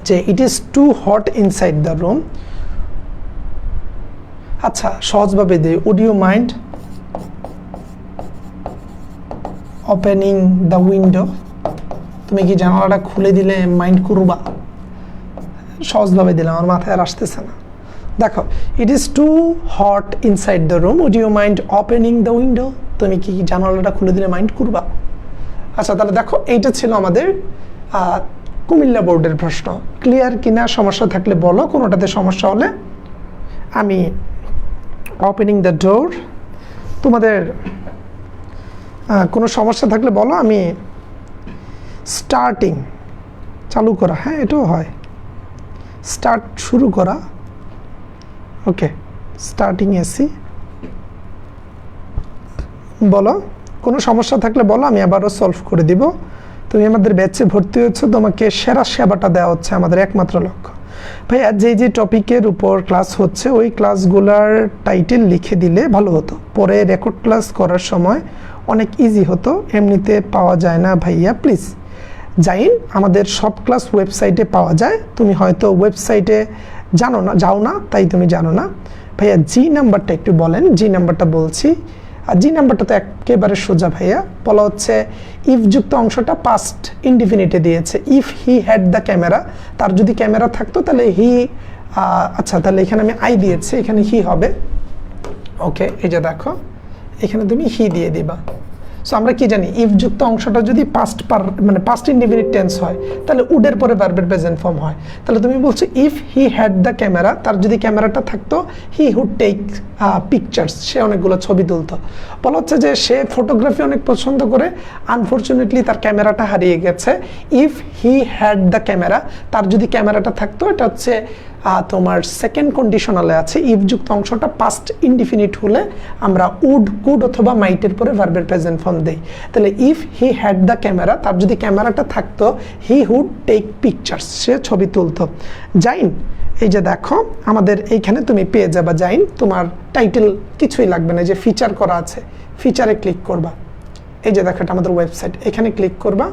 যে it is too hot inside the room. আচ্ছা সহজভাবে দিই, would you mind opening the window, তুমি কি জানালাটা খুলে দিলে মাইন্ড করবা, সহজভাবে দিলাম, আমার মাথায় আর আসতেছে না। দেখো it is too hot inside the room, would you mind opening the window, তুমি কি জানালাটা খুলে দিলে মাইন্ড করবা। আচ্ছা তাহলে দেখো এইটা ছিল আমাদের কুমিল্লা বোর্ডের প্রশ্ন। ক্লিয়ার কিনা, সমস্যা থাকলে বলো, কোনোটাতে সমস্যা হলে আমি ওপেনিং দ্য ডোর, তোমাদের কোনো সমস্যা থাকলে বলো, আমি স্টার্টিং চালু করা, হ্যাঁ এটাও হয়, স্টার্ট শুরু করা, ওকে স্টার্টিং এসি, বলো কোনো সমস্যা থাকলে বলো, আমি আবারও সলভ করে দিব। তুমি আমাদের ব্যাচে ভর্তি হয়েছো, তোমাকে সেরা সেবাটা দেওয়া হচ্ছে আমাদের একমাত্র লক্ষ্য। ভাইয়া যে টপিকের উপর ক্লাস হচ্ছে ওই ক্লাসগুলার টাইটেল লিখে দিলে ভালো হতো, পরে রেকর্ড ক্লাস করার সময় অনেক ইজি হতো, এমনিতে পাওয়া যায় না ভাইয়া প্লিজ। জাইন, আমাদের সব ক্লাস ওয়েবসাইটে পাওয়া যায়, তুমি হয়তো ওয়েবসাইটে যাও না তাই তুমি জানো না। ভাইয়া জি নাম্বারটা একটু বলেন। জি নাম্বারটা বলছি, আর জি নাম্বারটা তো একেবারে সোজা ভাইয়া, বলা হচ্ছে ইফ যুক্ত অংশটা পাস্ট ইনডিফিনিটে দিয়েছে। If he had the camera, তার যদি ক্যামেরা থাকতো তাহলে হি, আচ্ছা তাহলে এখানে আমি আই দিয়েছি, এখানে হি হবে। ওকে এই যে দেখো এখানে তুমি হি দিয়ে দিবা। সো আমরা কি জানি ইফ যুক্ত অংশটা যদি পাস্ট ইনডিফিনিট টেন্স হয় তাহলে উডের পরে ভার্বের প্রেজেন্ট ফর্ম হয়। তাহলে তুমি বলছো if he had the camera, তার যদি ক্যামেরাটা থাকতো, হি হুড টেক পিকচার্স, সে অনেকগুলো ছবি তুলতো। বলা হচ্ছে যে সে ফটোগ্রাফি অনেক পছন্দ করে, আনফর্চুনেটলি তার ক্যামেরাটা হারিয়ে গেছে। If he had the camera, তার যদি ক্যামেরাটা থাকতো, এটা হচ্ছে তোমার সেকেন্ড কন্ডিশনালে আছে ইফ যুক্ত অংশটা পাস্ট ইনডিফিনিট হলে আমরা উড কুড অথবা মাইটের পরে ভার্বের প্রেজেন্ট ফর্ম দেই। তাহলে if he had the camera, তার যদি ক্যামেরাটা থাকতো হি হুড টেক পিকচার্স, সে ছবি তুলতো। জাইন, এই যে দেখো আমাদের এইখানে তুমি পেয়ে যাবা জাইন, তোমার টাইটেল কিছুই লাগবে না, যে ফিচার করা আছে ফিচারে ক্লিক করবা। এই যে দেখো এটা আমাদের ওয়েবসাইট, এখানে ক্লিক করবা।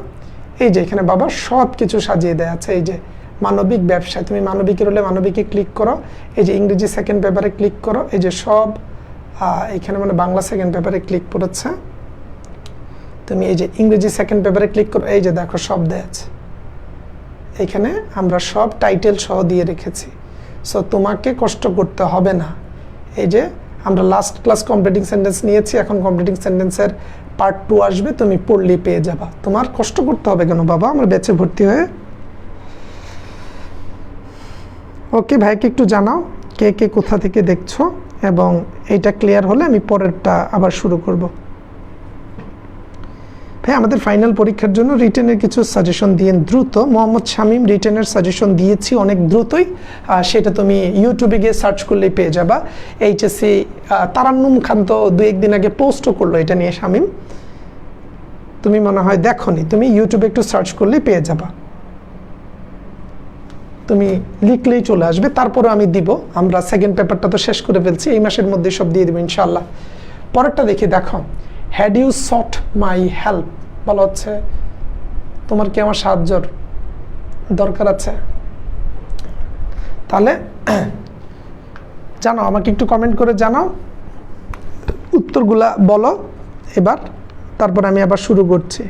এই যে এখানে বাবা সব কিছু সাজিয়ে দেওয়া আছে। এই যে মানবিক ব্যবসায়, তুমি মানবিকের হলে মানবিকে ক্লিক করো। এই যে ইংরেজি সেকেন্ড পেপারে ক্লিক করো। এই যে সব এখানে মানে বাংলা সেকেন্ড পেপারে ক্লিক করেছে, তুমি এই যে ইংরেজি সেকেন্ড পেপারে ক্লিক করো। এই যে দেখো সব দেওয়া আছে, এখানে আমরা সব টাইটেল সহ দিয়ে রেখেছি। সো তোমাকে কষ্ট করতে হবে না। এই যে আমরা লাস্ট ক্লাস কমপ্লিটিং সেন্টেন্স নিয়েছি, এখন কমপ্লিটিং সেন্টেন্সের পার্ট 2 আসবে, তুমি পড়লেই পেয়ে যাবা। তোমার কষ্ট করতে হবে কেন বাবা আমার ব্যাচে ভর্তি হয়ে। ওকে, ভাইকে একটু জানাও কে কে কোথা থেকে দেখছো, এবং এইটা ক্লিয়ার হলে আমি পরেরটা আবার শুরু করব। ভাই আমাদের ফাইনাল পরীক্ষার জন্য রিটেনের কিছু সাজেশন দিয়েন দ্রুত। মোহাম্মদ শামীম রিটেনের সাজেশন দিয়েছি অনেক দ্রুতই, সেটা তুমি ইউটিউবে গিয়ে সার্চ করলেই পেয়ে যাবা। এইচএসসি তারান্নুম খান তো 2-1 দিন আগে পোস্টও করলো এটা নিয়ে শামীম, তুমি মনে হয় দেখোনি, তুমি ইউটিউবে একটু সার্চ করলেই পেয়ে যাবা। তুমি লিখলেই চলে আসবে, তারপরে আমি দিব। আমরা সেকেন্ড পেপারটা তো শেষ করে ফেলছি, এই মাসের মধ্যে সব দিয়ে দেবো ইনশাল্লাহ। পরেরটা দেখি, দেখো had you sought my help, বলা হচ্ছে তোমার কি আমার সাহায্যর দরকার আছে। তাহলে জানাও, আমাকে একটু কমেন্ট করে জানাও, উত্তরগুলা বলো এবার, তারপর আমি আবার শুরু করছি।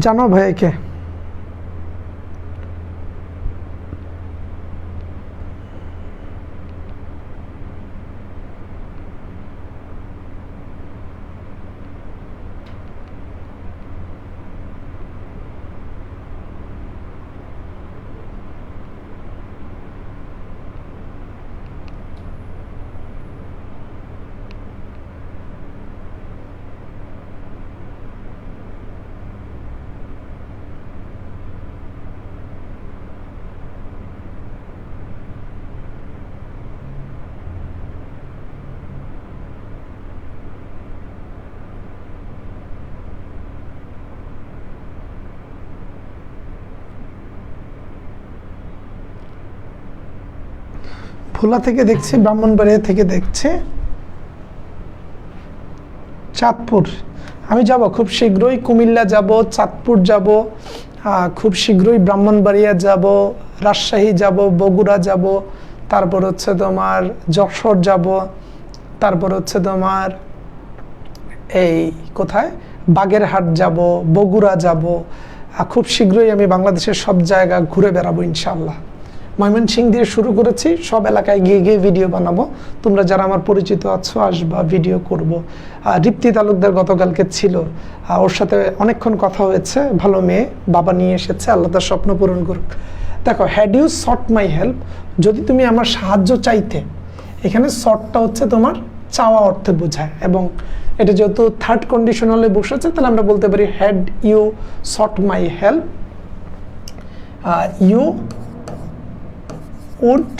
জানো ভাইকে। ভোলা থেকে দেখছি, ব্রাহ্মণবাড়িয়া থেকে দেখছে, চাঁদপুর। আমি যাব খুব শীঘ্রই, কুমিল্লা যাব, চাঁদপুর যাব, খুব শীঘ্রই ব্রাহ্মণবাড়িয়া যাব, রাজশাহী যাব, বগুড়া যাব, তারপর হচ্ছে তোমার যশোর যাব, তারপর হচ্ছে তোমার এই কোথায় বাগেরহাট যাব, বগুড়া যাব। খুব শীঘ্রই আমি বাংলাদেশের সব জায়গা ঘুরে বেড়াবো ইনশাআল্লাহ। ময়মনসিংহ দিয়ে শুরু করেছি, সব এলাকায় গিয়ে গিয়ে ভিডিও বানাবো। তোমরা যারা আমার পরিচিত আছো আসবা, ভিডিও করব। রিপ্তি তালুকদার গতকালকে ছিল, ওর সাথে অনেকক্ষণ কথা হয়েছে, ভালো মেয়ে, বাবা নিয়ে এসেছে, আল্লাহ তার স্বপ্ন পূরণ করুক। দেখো had you sought my help, যদি তুমি আমার সাহায্য চাইতে, এখানে সটটা হচ্ছে তোমার চাওয়া অর্থে বোঝায়, এবং এটা যেহেতু থার্ড কন্ডিশনালে বসেছে, তাহলে আমরা বলতে পারি had you sought my help, you would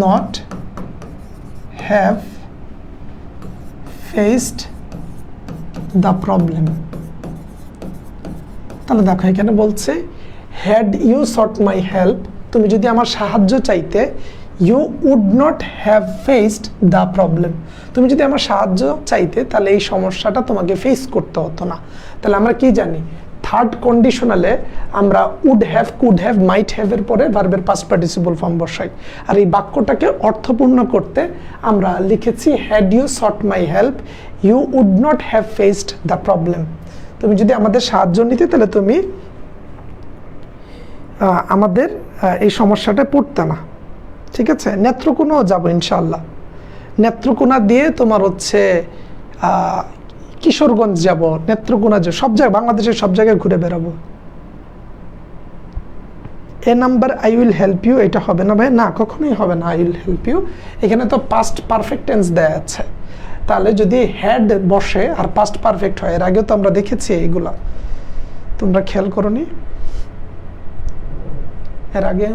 not have faced the problem। তাহলে দেখো এখানে বলছে had you sought my help, তুমি যদি আমার সাহায্য চাইতে, you would not have faced the problem, তুমি যদি আমার সাহায্য চাইতে তাহলে এই সমস্যাটা তোমাকে ফেস করতে হতো না। তাহলে আমরা কি জানি, থার্ড কন্ডিশনালে আমরা would have, could have, might have এর পরে ভার্বের পাস্ট পার্টিসিপল ফর্ম বসাই, আর এই বাক্যটাকে অর্থপূর্ণ করতে আমরা লিখেছি had you sought my help, you would not have faced the problem. তুমি যদি আমাদের সাহায্য নিতে তাহলে তুমি আমাদের এই সমস্যাটা পড়তে না। ঠিক আছে, নেত্রকোনাও যাবো ইনশাআল্লাহ, নেত্রকোনা দিয়ে তোমার হচ্ছে কিশোরগঞ্জ যাব, নেত্রকোনা যাব, সব জায়গায় বাংলাদেশের সব জায়গায় ঘুরে বেড়াবো। A number I will help you, এটা হবে না ভাই, না কখনোই হবে না আই উইল হেল্প ইউ। এখানে তো পাস্ট পারফেক্ট টেন্স দেয়া আছে, তাহলে যদি হ্যাড বসে আর পাস্ট পারফেক্ট হয়, এর আগেও তো আমরা দেখেছি এইগুলা, তোমরা খেয়াল করোনি? এর আগে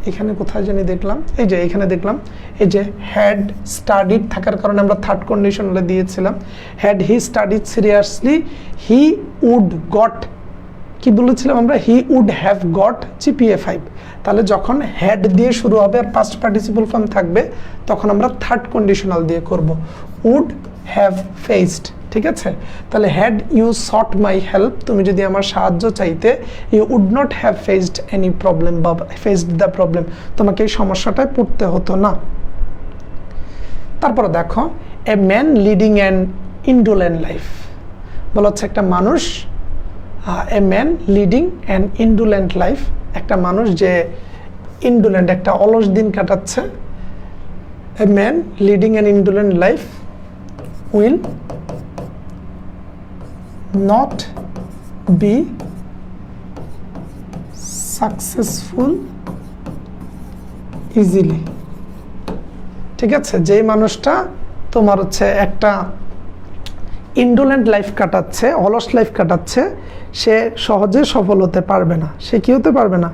এখানে কোথায় জানি দেখলাম, এই যে এখানে দেখলাম, এই যে হ্যাড স্টাডিড থাকার কারণে আমরা থার্ড কন্ডিশন দিয়েছিলাম, had he studied seriously he would got, কি বলেছিলাম আমরা, he would have got GPA 5। তাহলে যখন হ্যাড দিয়ে শুরু হবে আর পাস্ট পার্টিসিপল ফর্ম থাকবে, তখন আমরা থার্ড কন্ডিশনাল দিয়ে করব, উড হ্যাভ ফেসড। ঠিক আছে, তাহলে had you sought my help, তুমি যদি আমার সাহায্য চাইতে, you would not have faced any problem বা ফেসড দ্য প্রবলেম, তোমাকে এই সমস্যাটায় পড়তে হতো না। তারপরে দেখো, a man leading an indolent life, বলা হচ্ছে একটা মানুষ, a man leading an indolent life, একটা মানুষ যে ইন্ডোলেন্ট, একটা অলস দিন কাটাচ্ছে। A man leading an indolent life will not be successful easily। ঠিক আছে, যেই মানুষটা তোমার হচ্ছে একটা ইন্ডোলেন্ট লাইফ কাটাচ্ছে, অলস লাইফ কাটাচ্ছে, সে সহজে সফল হতে পারবে না। সে কি হতে পারবে না?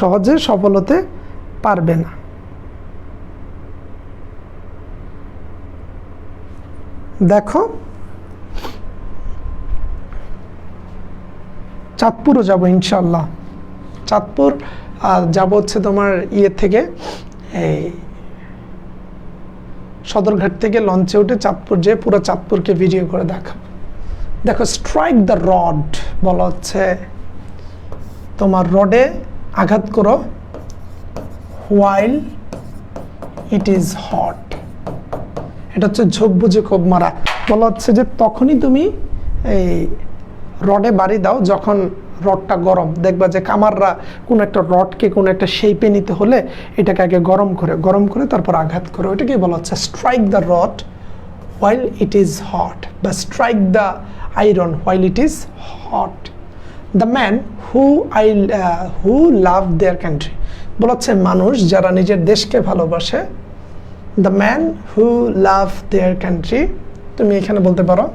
সহজে সফল হতে পারবে না। দেখো, চাঁদপুরও যাব ইনশাল্লাহ, চাঁদপুর যাব হচ্ছে তোমার থেকে, এই সদরঘাট থেকে লঞ্চে উঠে চাঁদপুর যেয়ে পুরো চাঁদপুরকে ভিডিও করে দেখাবো। দেখো, স্ট্রাইক দ্য রড, বলা হচ্ছে তোমার রডে আঘাত করো, হোয়াইল ইট ইজ হট, এটা হচ্ছে ঝোপ বুঝে কোপ মারা। বলা হচ্ছে যে তখনই তুমি এই রডে বাড়ি দাও যখন রডটা গরম। দেখবা যে কামাররা কোন একটা রডকে কোন একটা শেপে নিতে হলে এটাকে আগে গরম করে তারপর আঘাত করে, ওইটাকে বলা হচ্ছে strike the rod while it is hot, বা strike the iron while it is hot. The man who love their country, বলা হচ্ছে মানুষ যারা নিজের দেশকে ভালোবাসে। The man who love their country, তুমি এখানে বলতে পারো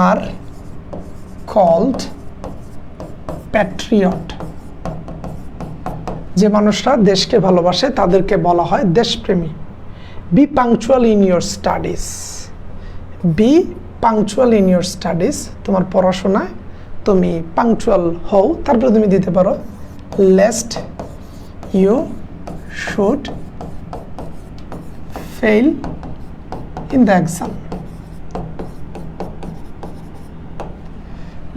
আর called patriot, যে মানুষরা দেশকে ভালোবাসে তাদেরকে বলা হয় দেশপ্রেমী। Be punctual in your studies, be punctual in your studies, তোমার পড়াশোনায় তুমি পাংচুয়াল হও। তারপরে তুমি দিতে পারো lest you should fail in the exam.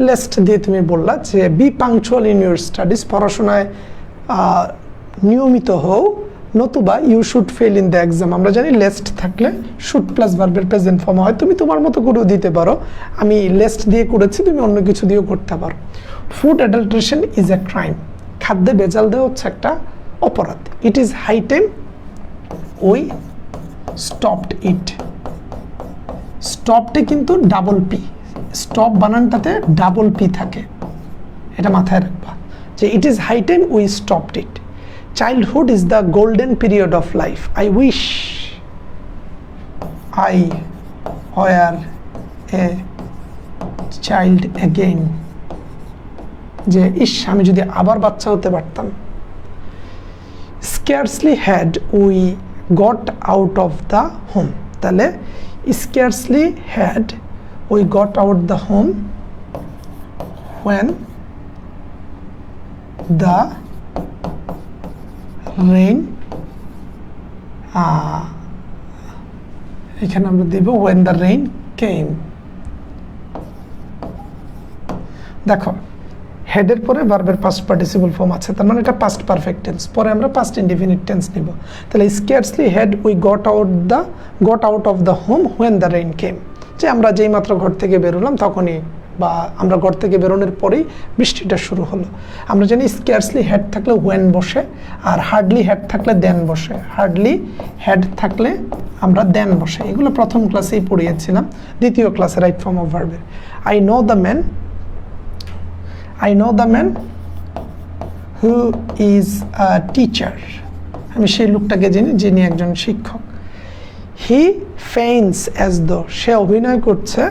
Lest দিয়ে তুমি বললা যে be punctual in your studies, পড়াশোনায় নিয়মিত হও, নতুবা you should fail in the exam. আমরা জানি লেস্ট থাকলে শুড প্লাস ভার্বের প্রেজেন্ট ফর্ম হয়। তুমি তোমার মতো করেও দিতে পারো, আমি লেস্ট দিয়ে করেছি, তুমি অন্য কিছু দিয়েও করতে পারো। Food adulteration is a crime, খাদ্যে ভেজাল দেওয়া হচ্ছে একটা অপরাধ। It is high time we stopped it, স্টপডে কিন্তু ডাবল পি, স্টপ বানানটাতে ডাবল পি থাকে, এটা মাথায় রাখবা যে it is high time we stopped it. Childhood is the golden period of life, I wish I were a child again, যে ইস আমি যদি আবার বাচ্চা হতে পারতাম। Scarcely had we got out of the home, তাহলে scarcely had we got out the home when the rain, এখানে আমরা দেব when the rain came। দেখো, হেডের পরে ভার্বের পাস্ট পার্টিসিপল ফর্ম আছে, তার মানে এটা পাস্ট পারফেক্ট টেন্স, পরে আমরা পাস্ট ইনডিফিনিট টেন্স নিব। তাহলে scarcely had we got out of the home when the rain came, যে আমরা যেই মাত্র ঘর থেকে বেরোলাম তখনই, বা আমরা ঘর থেকে বেরোনোর পরেই বৃষ্টিটা শুরু হলো। আমরা জানি স্কেয়ারসলি হেড থাকলে ওয়েন বসে, আর হার্ডলি হেড থাকলে দেন বসে। হার্ডলি হেড থাকলে আমরা দেন বসে, এগুলো প্রথম ক্লাসেই পড়িয়েছিলাম, দ্বিতীয় ক্লাসে রাইট ফর্ম অফ ভার্বের। I know the man who is a teacher, আমি সেই লোকটাকে চিনি যিনি একজন শিক্ষক। হি ফেইন্স অ্যাজ দো, সে অভিনয় করছে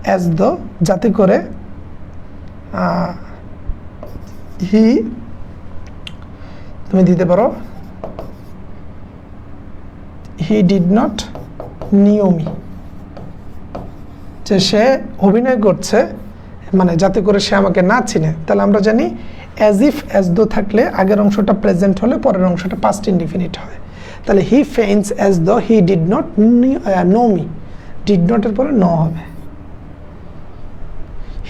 অ্যাজ দো, যাতে করে হি, তুমি দিতে পারো হি ডিড নট নিউ মি, যে সে অভিনয় করছে মানে যাতে করে সে আমাকে না চিনে। তাহলে আমরা জানি অ্যাজ ইফ অ্যাজ দো থাকলে আগের অংশটা প্রেজেন্ট হলে পরের অংশটা পাস্ট ইনডিফিনিট হয়। তাহলে হি feigns as though he did not know me, did নটের পরে ন হবে।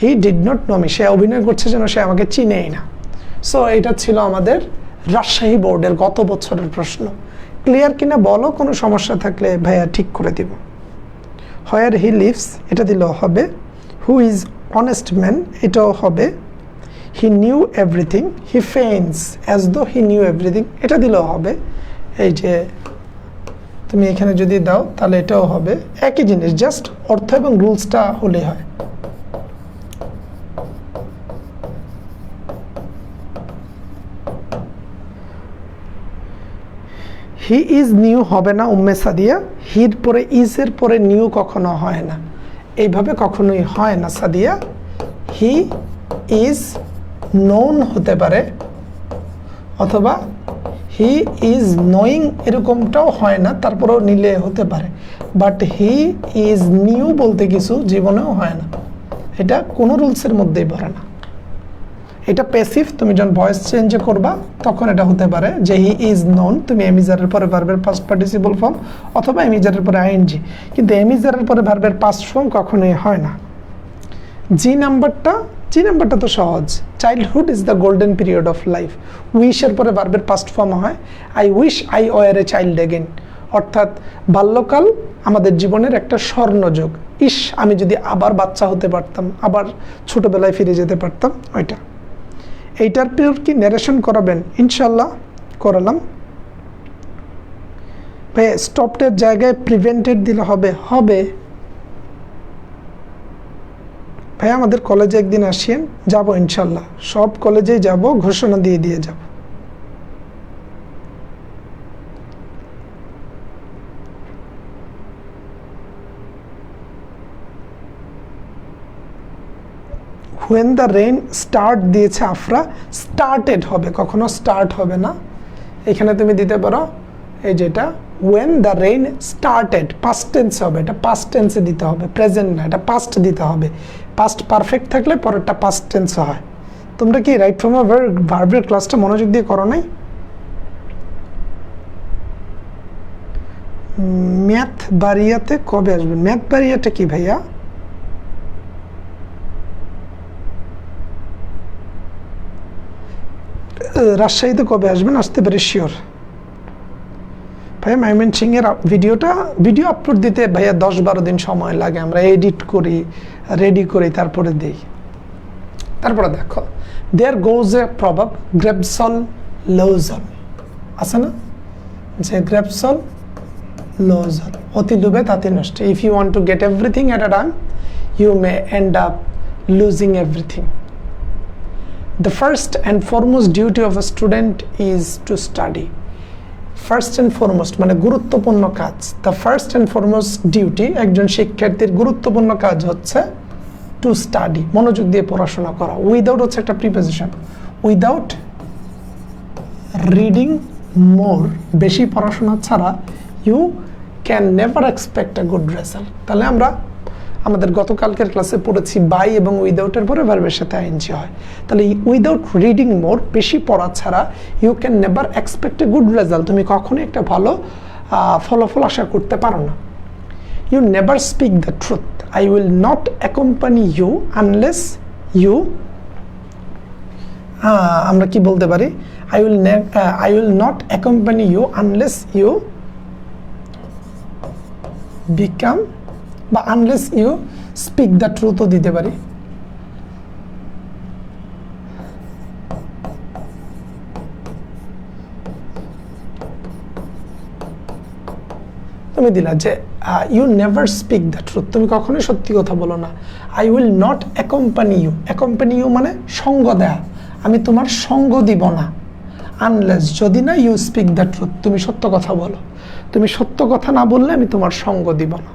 He did not know me, সে অভিনয় করছে যেন সে আমাকে চিনেই না। সো এটা ছিল আমাদের রাজশাহী বোর্ডের গত বছরের প্রশ্ন। ক্লিয়ার কিনা বলো, কোনো সমস্যা থাকলে ভাইয়া ঠিক করে দিব। হোয়ার হি লিভস এটা দিলেও হবে, হু ইজ অনেস্ট ম্যান এটাও হবে, he knew everything, he feigns as though he knew everything এটা দিলেও হবে। এই যে তুমি এখানে যদি দাও তাহলে এটাও হবে, একই জিনিস, জাস্ট অর্থ এবং রুলসটা হলেই হয়। হি ইজ নিউ হবে না উম্মে সাদিয়া, হির পরে ইজের পরে নিউ কখনো হয় না, এইভাবে কখনোই হয় না সাদিয়া। হি ইজ নোন হতে পারে, অথবা হি ইজ নোয়িং এরকমটাও হয় না, তারপরেও নিলে হতে পারে। বাট হি ইজ নিউ বলতে কিছু জীবনেও হয় না, এটা কোনো রুলসের মধ্যেই পড়ে না। এটা প্যাসিভ, তুমি যখন ভয়েস চেঞ্জ করবা তখন এটা হতে পারে যে হি ইজ নোন, তুমি এমিজারের পরে ভার্বের পাস্ট পার্টিসিপল ফর্ম অথবা এমিজারের পরে আইএনজি, কিন্তু এমিজারের পরে ভার্বের পাস্ট ফর্ম কখনোই হয় না। জি নাম্বারটা তো সহজ, childhood is the golden period of life. উইশের পরে ভার্বের পাস্ট ফর্ম হয় I wish I were a child again, অর্থাৎ বাল্যকাল আমাদের জীবনের একটা স্বর্ণযুগ। ইস, আমি যদি আবার বাচ্চা হতে পারতাম, আবার ছোটবেলায় ফিরে যেতে পারতাম, ওইটা। এইটার পর কি ন্যারেশন করাবেন? ইনশাল্লাহ করালাম। ভাই স্টপটের জায়গায় প্রিভেন্টেড দিলে হবে? হবে। ভাই আমাদের কলেজে একদিন আসিয়েন, যাব ইনশাল্লাহ, সব কলেজেই যাব, ঘোষণা দিয়ে যাব। when the rain start দিয়েছে আফরা, স্টার্টেড হবে, কখনো স্টার্ট হবে না। এখানে তুমি দিতে পারো এই যেটা when the rain started, past tense হবে, এটা past tense দিতে হবে, প্রেজেন্ট না, এটা past দিতে হবে। past পারফেক্ট থাকলে পরেরটা past tense হয়। তোমরা কি রাইট ফর্ম অফ ভার্বের ক্লাসটা মনোযোগ দিয়ে করো নাই? ম্যাথ বারিয়াতে কবে আসবেন? ম্যাথ বারিয়াটা কি ভাইয়া? রাজশাহীতে কবে আসবেন? আসতে পারে, শিওর ভাইয়া। ময়মনসিংহ এর ভিডিও আপলোড দিতে ভাইয়া 10-12 দিন সময় লাগে, আমরা এডিট করি, রেডি করি, তারপরে দিই। তারপরে দেখো, দেয়ার গোজ এ প্রভাব, গ্রেপসল লোজল আছে না, যে গ্রেপসল লোজল, অতি লোভে তাতি নষ্ট। If you want to get everything at a time, you may end up losing everything. The first and foremost duty of a student is to study. First and foremost মানে গুরুত্বপূর্ণ কাজ। The first and foremost duty একজন শিক্ষার্থীর গুরুত্বপূর্ণ কাজ হচ্ছে to study, মনোযোগ দিয়ে পড়াশোনা করা। উইদাউট হচ্ছে একটা প্রিপোজিশন, উইদাউট রিডিং মোর, বেশি পড়াশোনা ছাড়া you can never expect a good result. তাহলে আমরা আমাদের গতকালকের ক্লাসে পড়েছি বাই এবং উইদাউটের পরে ভার্বের সাথে আইএনজি হয়। তাহলে উইদাউট রিডিং মোর, বেশি পড়া ছাড়া you can never expect a good result, তুমি কখনোই একটা ভালো ফলাফল আশা করতে পারো না। You never speak the truth, I will not accompany you unless you, আমরা কি বলতে পারি, I will not accompany you unless you become, বা আনলেস ইউ স্পিক দ্য ট্রুথও দিতে পারি। তুমি দিলা যে you never speak the truth, তুমি কখনোই সত্যি কথা বলো না। I will not accompany you, accompany you মানে সঙ্গ দেয়া, আমি তোমার সঙ্গ দিব না, আনলেস যদি না ইউ স্পিক দ্য ট্রুথ, তুমি সত্য কথা বলো। তুমি সত্য কথা না বললে আমি তোমার সঙ্গ দিব না।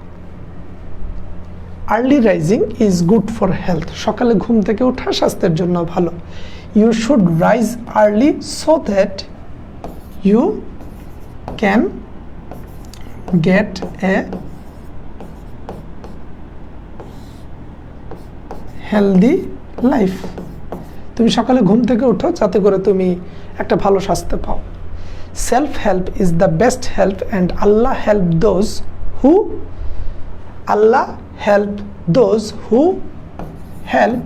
Early rising is good for health, সকালে ঘুম থেকে ওঠা স্বাস্থ্যের জন্য ভালো। You should rise early so that you can get a healthy life, তুমি সকালে ঘুম থেকে ওঠো যাতে করে তুমি একটা ভালো স্বাস্থ্য পাও। Self help is the best help and Allah help those who help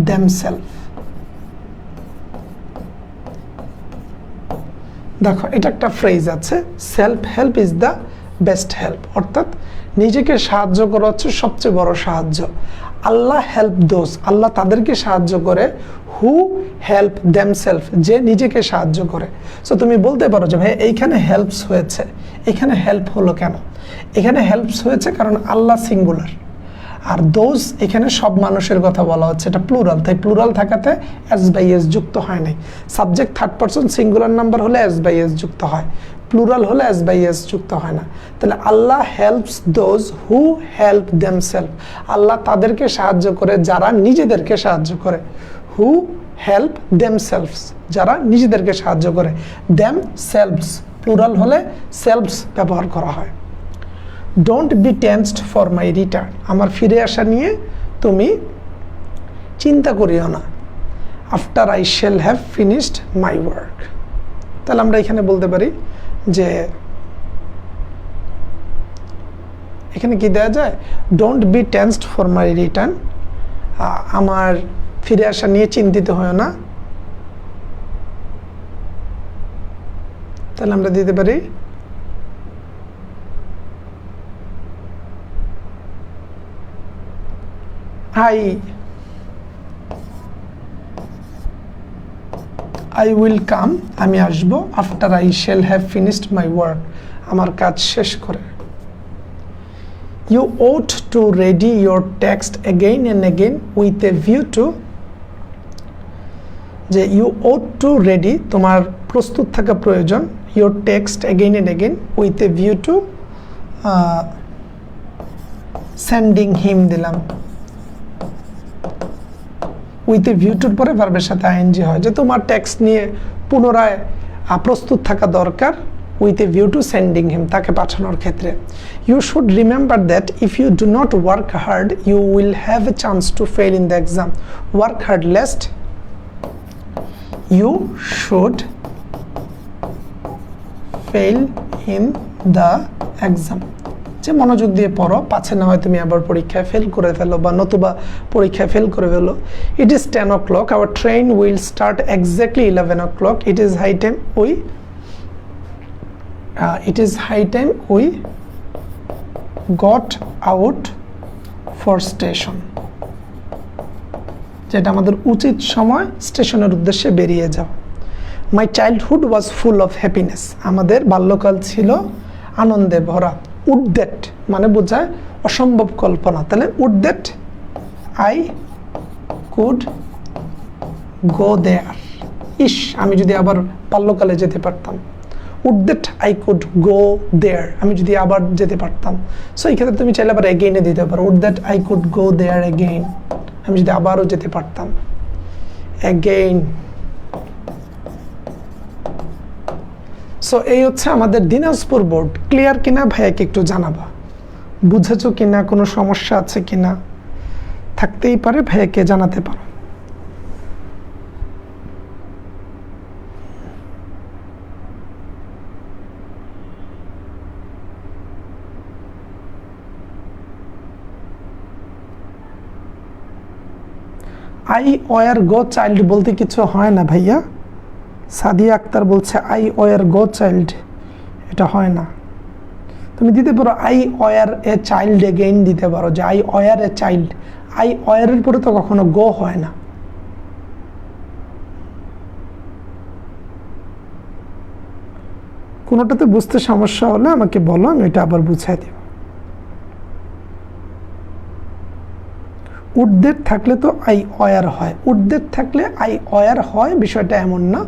themselves. দেখো এটা একটা ফ্রেজ আছে, self help is the best help, অর্থাৎ নিজেকে সাহায্য করা হচ্ছে সবচেয়ে বড় সাহায্য। আল্লাহ হেল্প দোজ, আল্লাহ তাদেরকে সাহায্য করে, হু হেল্প দেমসেলফ, যে নিজেকে সাহায্য করে। সো তুমি বলতে পারো যে ভাই এইখানে হেল্পস হয়েছে, এখানে হেল্প হলো কেন? এখানে হেল্পস হয়েছে কারণ আল্লাহ সিঙ্গুলার, আর দোজ এখানে সব মানুষের কথা বলা হচ্ছে, এটা প্লুরাল, তাই প্লুরাল থাকাতে এস বাই এস যুক্ত হয় নাই। Subject third person singular number হলে এস বাই এস যুক্ত হয়, প্লুরাল হলে এস বাই এস যুক্ত হয় না। তাহলে Allah helps those who help themselves, Allah তাদেরকে সাহায্য করে যারা নিজেদেরকে সাহায্য করে। হু হেল্প দেমসেলভস, যারা নিজেদেরকে সাহায্য করে। দেমসেলভস প্লুরাল হলে সেলভস ব্যবহার করা হয়। Don't be tensed for my return, আমার ফিরে আসা নিয়ে তুমি চিন্তা করিও না। After I shall have finished my work, তাহলে আমরা এখানে বলতে পারি যে এখানে কি দেওয়া যায়, don't be tensed for my return, আমার ফিরে আসা নিয়ে চিন্তিত হয় না। তাহলে আমরা দিতে পারি I will come, আমি আসব, after I shall have finished my work, আমার কাজ শেষ করে। You ought to ready your text again and again with a view to, যে you ought to ready, তোমার প্রস্তুত থাকা প্রয়োজন, your text again and again with a view to sending him দিলাম। উইথ এ ভিউ টুর পরে ভার্বের সাথে ING হয়, যে তোমার টেক্সট নিয়ে পুনরায় প্রস্তুত থাকা দরকার, with a view to sending him, তাকে পাঠানোর ক্ষেত্রে। You should remember that if you do not work hard you will have a chance to fail in the exam. Work hard lest you should fail in the exam, যে মনোযোগ দিয়ে পড়ো, পাছে না হয় তুমি আবার পরীক্ষায় ফেল করে ফেলো বা নতুবা পরীক্ষায় ফেল করে ফেলো। It is 10 o'clock, our train will start exactly 11 o'clock, it is high time we got out for station, যেটা আমাদের উচিত সময় স্টেশনের উদ্দেশ্যে বেরিয়ে যাও। My childhood was full of happiness, আমাদের বাল্যকাল ছিল আনন্দে ভরা। উড দ্যাট মানে বোঝায় অসম্ভব কল্পনা, তাহলে would that I could go there, ইস আমি যদি আবার বাল্যকালে যেতে পারতাম। Would that I could go there, আমি যদি আবার যেতে পারতাম। সো এই ক্ষেত্রে তুমি চাইলে আবার এগেইনে দিতে পারো, would that I could go there again, আমি যদি আবারও যেতে পারতাম। এগেইন। সো এই হচ্ছে আমাদের দিনাজপুর বোর্ড। ক্লিয়ার কিনা ভাইয়াকে একটু জানাবা, বুঝেছো কিনা, কোনো সমস্যা আছে কিনা, থাকতেই পারে, ভাইয়াকে জানাতে পারো। আই ওয়ার গো চাইল্ড বলতে কিছু হয় না ভাইয়া। সাদিয়া আক্তার বলছে আই ওয়ার গো চাইল্ড, এটা হয় না। তুমি দিতে পারো I were a child again দিতে পারো, যে I were a child, I ওয়ারের পরে তো কখনো গো হয় না। কোনোটাতে বুঝতে সমস্যা হলে আমাকে বলো, আমি এটা আবার বুঝাই দেব। উডদের থাকলে তো আই অয়ার হয়, উডদের থাকলে আই অয়ার হয়, বিষয়টা এমন না।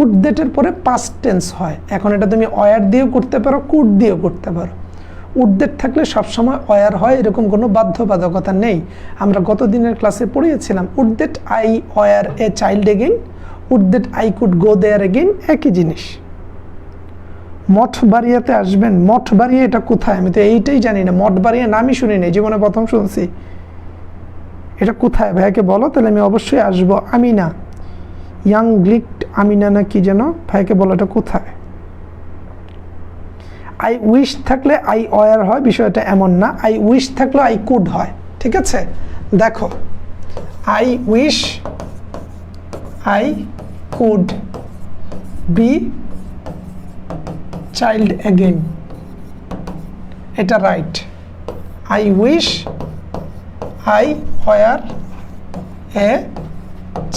উডদেটের পরে পাস্ট টেন্স হয়। এখন এটা তুমি অয়ার দিয়েও করতে পারো, কুড দিয়েও করতে পারো। উডদের থাকলে সবসময় অয়ার হয় এরকম কোনো বাধ্যবাধকতা নেই। আমরা গত দিনের ক্লাসে পড়িয়েছিলাম would that I were a child again, would that I could go there again, একই জিনিস। মঠবাড়িয়াতে আসবেন, মঠবাড়িয়া এটা কোথায়? আমি তো এইটাই জানি না, মঠবাড়িয়া নামই শুনি নাই, জীবনে প্রথম শুনছি। এটা কোথায় ভাইয়াকে বলো, তাহলে আমি অবশ্যই আসবো। আমিনা, ইয়াং গ্লিকড আমিনা না কি যেন, ভাইয়াকে বলো এটা কোথায়? আই উইশ থাকলে আই অয়ার হয়, বিষয়টা এমন না। আই উইশ থাকলে আই কুড হয়, ঠিক আছে? দেখো, I wish I could be child again, এটা right. I wish I were a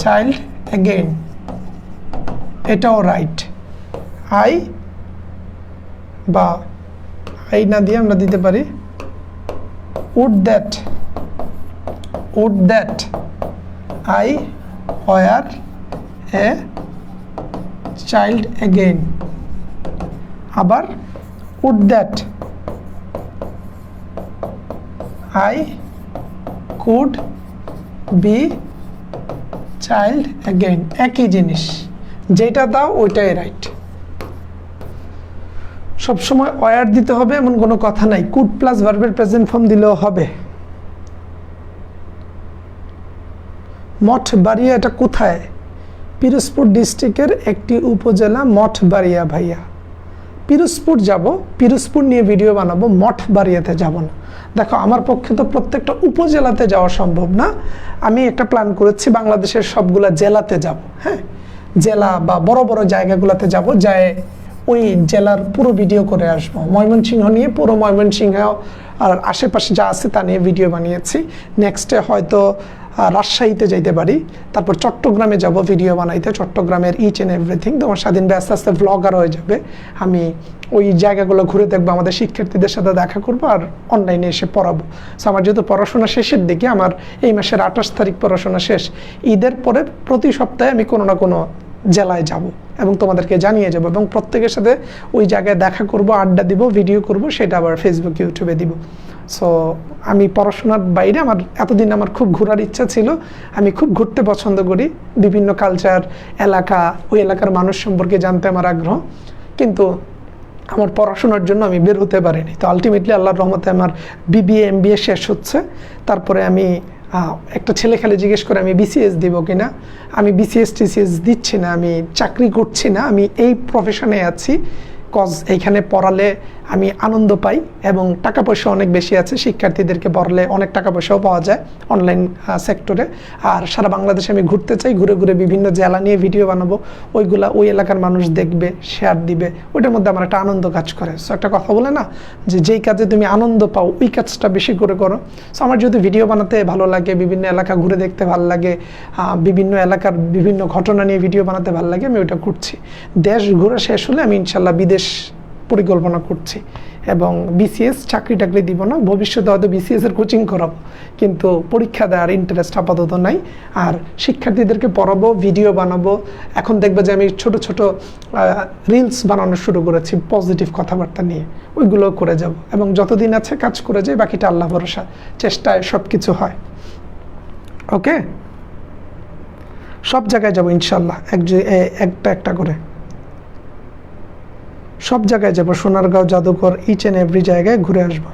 child again, এটাও রাইট। আই বা আই না দিয়ে আমরা দিতে পারি would that I were a child again. আবার would that I could be child again, একই জিনিস। যেটা দাও ওইটাই রাইট। সবসময় ওয়ার দিতে হবে এমন কোনো কথা নাই, কুড প্লাস ভার্বের প্রেজেন্ট ফর্ম দিলেও হবে। মঠবাড়িয়া এটা কোথায়? পিরোজপুর ডিস্ট্রিক্টের একটি উপজেলা মঠবাড়িয়া। ভাইয়া পিরোজপুর যাব, পিরোজপুর নিয়ে ভিডিও বানাবো, মঠবাড়িয়াতে যাব না। দেখো, আমার পক্ষে তো প্রত্যেকটা উপজেলাতে যাওয়া সম্ভব না। আমি একটা প্ল্যান করেছি বাংলাদেশের সবগুলা জেলাতে যাব। হ্যাঁ, জেলা বা বড় বড় জায়গাগুলোতে যাব, যায় ওই জেলার পুরো ভিডিও করে আসবো। ময়মনসিংহ নিয়ে পুরো ময়মনসিংহ আর আশেপাশে যা আছে তা নিয়ে ভিডিও বানিয়েছি। নেক্সটে হয়তো রাজশাহীতে যাইতে পারি, তারপর চট্টগ্রামে যাব ভিডিও বানাইতে, চট্টগ্রামের ইচ অ্যান্ড এভরিথিং। তোমার স্বাধীন আস্তে আস্তে ভ্লগার হয়ে যাবে। আমি ওই জায়গাগুলো ঘুরে দেখবো, আমাদের শিক্ষার্থীদের সাথে দেখা করবো আর অনলাইনে এসে পড়াবো। সো আমার যেহেতু পড়াশোনা শেষের দিকে, আমার এই মাসের 28 তারিখ পড়াশোনা শেষ। ঈদের পরে প্রতি সপ্তাহে আমি কোনো না কোনো জেলায় যাব এবং তোমাদেরকে জানিয়ে যাব, এবং প্রত্যেকের সাথে ওই জায়গায় দেখা করব, আড্ডা দিব, ভিডিও করব, সেটা আবার ফেসবুক ইউটিউবে দিব। সো আমি পড়াশোনার বাইরে আমার এতদিন আমার খুব ঘোরার ইচ্ছা ছিল। আমি খুব ঘুরতে পছন্দ করি, বিভিন্ন কালচার, এলাকা, ওই এলাকার মানুষ সম্পর্কে জানতে আমার আগ্রহ, কিন্তু আমার পড়াশোনার জন্য আমি বের হতে পারিনি। তো আলটিমেটলি আল্লাহর রহমতে আমার বিবিএ এমবিএ শেষ হচ্ছে। তারপরে আমি একটা ছেলে খেলে জিজ্ঞেস করে আমি বিসিএস দিব কিনা। আমি বিসিএস টিসিএস দিচ্ছি না, আমি চাকরি করছি না, আমি এই প্রফেশনে আছি। কজ এইখানে পড়ালে আমি আনন্দ পাই এবং টাকা পয়সা অনেক বেশি আছে। শিক্ষার্থীদেরকে পড়ালে অনেক টাকা পয়সাও পাওয়া যায় অনলাইন সেক্টরে। আর সারা বাংলাদেশে আমি ঘুরতে চাই, ঘুরে ঘুরে বিভিন্ন জেলা নিয়ে ভিডিও বানাবো, ওইগুলা ওই এলাকার মানুষ দেখবে, শেয়ার দিবে, ওইটার মধ্যে আমার একটা আনন্দ কাজ করে। সো একটা কথা বলে না যে যেই কাজে তুমি আনন্দ পাও ওই কাজটা বেশি করে করো। সো আমার যদি ভিডিও বানাতে ভালো লাগে, বিভিন্ন এলাকা ঘুরে দেখতে ভালো লাগে, বিভিন্ন এলাকার বিভিন্ন ঘটনা নিয়ে ভিডিও বানাতে ভালো লাগে, আমি ওইটা করছি। দেশ ঘুরে শেষ হলে আমি ইনশাল্লাহ বিদেশ পরিকল্পনা করছি। এবং বিসিএস চাকরি টাকরি দিব না, ভবিষ্যতে হয়তো বিসিএস এর কোচিং করাবো, কিন্তু পরীক্ষা দেওয়ার ইন্টারেস্ট আপাতত নাই। আর শিক্ষার্থীদেরকে পড়াবো, ভিডিও বানাবো। এখন দেখবে যে আমি ছোট ছোট রিলস বানানো শুরু করেছি পজিটিভ কথাবার্তা নিয়ে, ওইগুলো করে যাব। এবং যতদিন আছে কাজ করে যাই, বাকিটা আল্লাহ ভরসা, চেষ্টায় সব কিছু হয়। ওকে, সব জায়গায় যাবো ইনশাল্লাহ, একটা একটা করে সব জায়গায় যাবো। সোনারগাঁও, জাদুঘর, ইচ অ্যান্ড এভরি জায়গায় ঘুরে আসবো।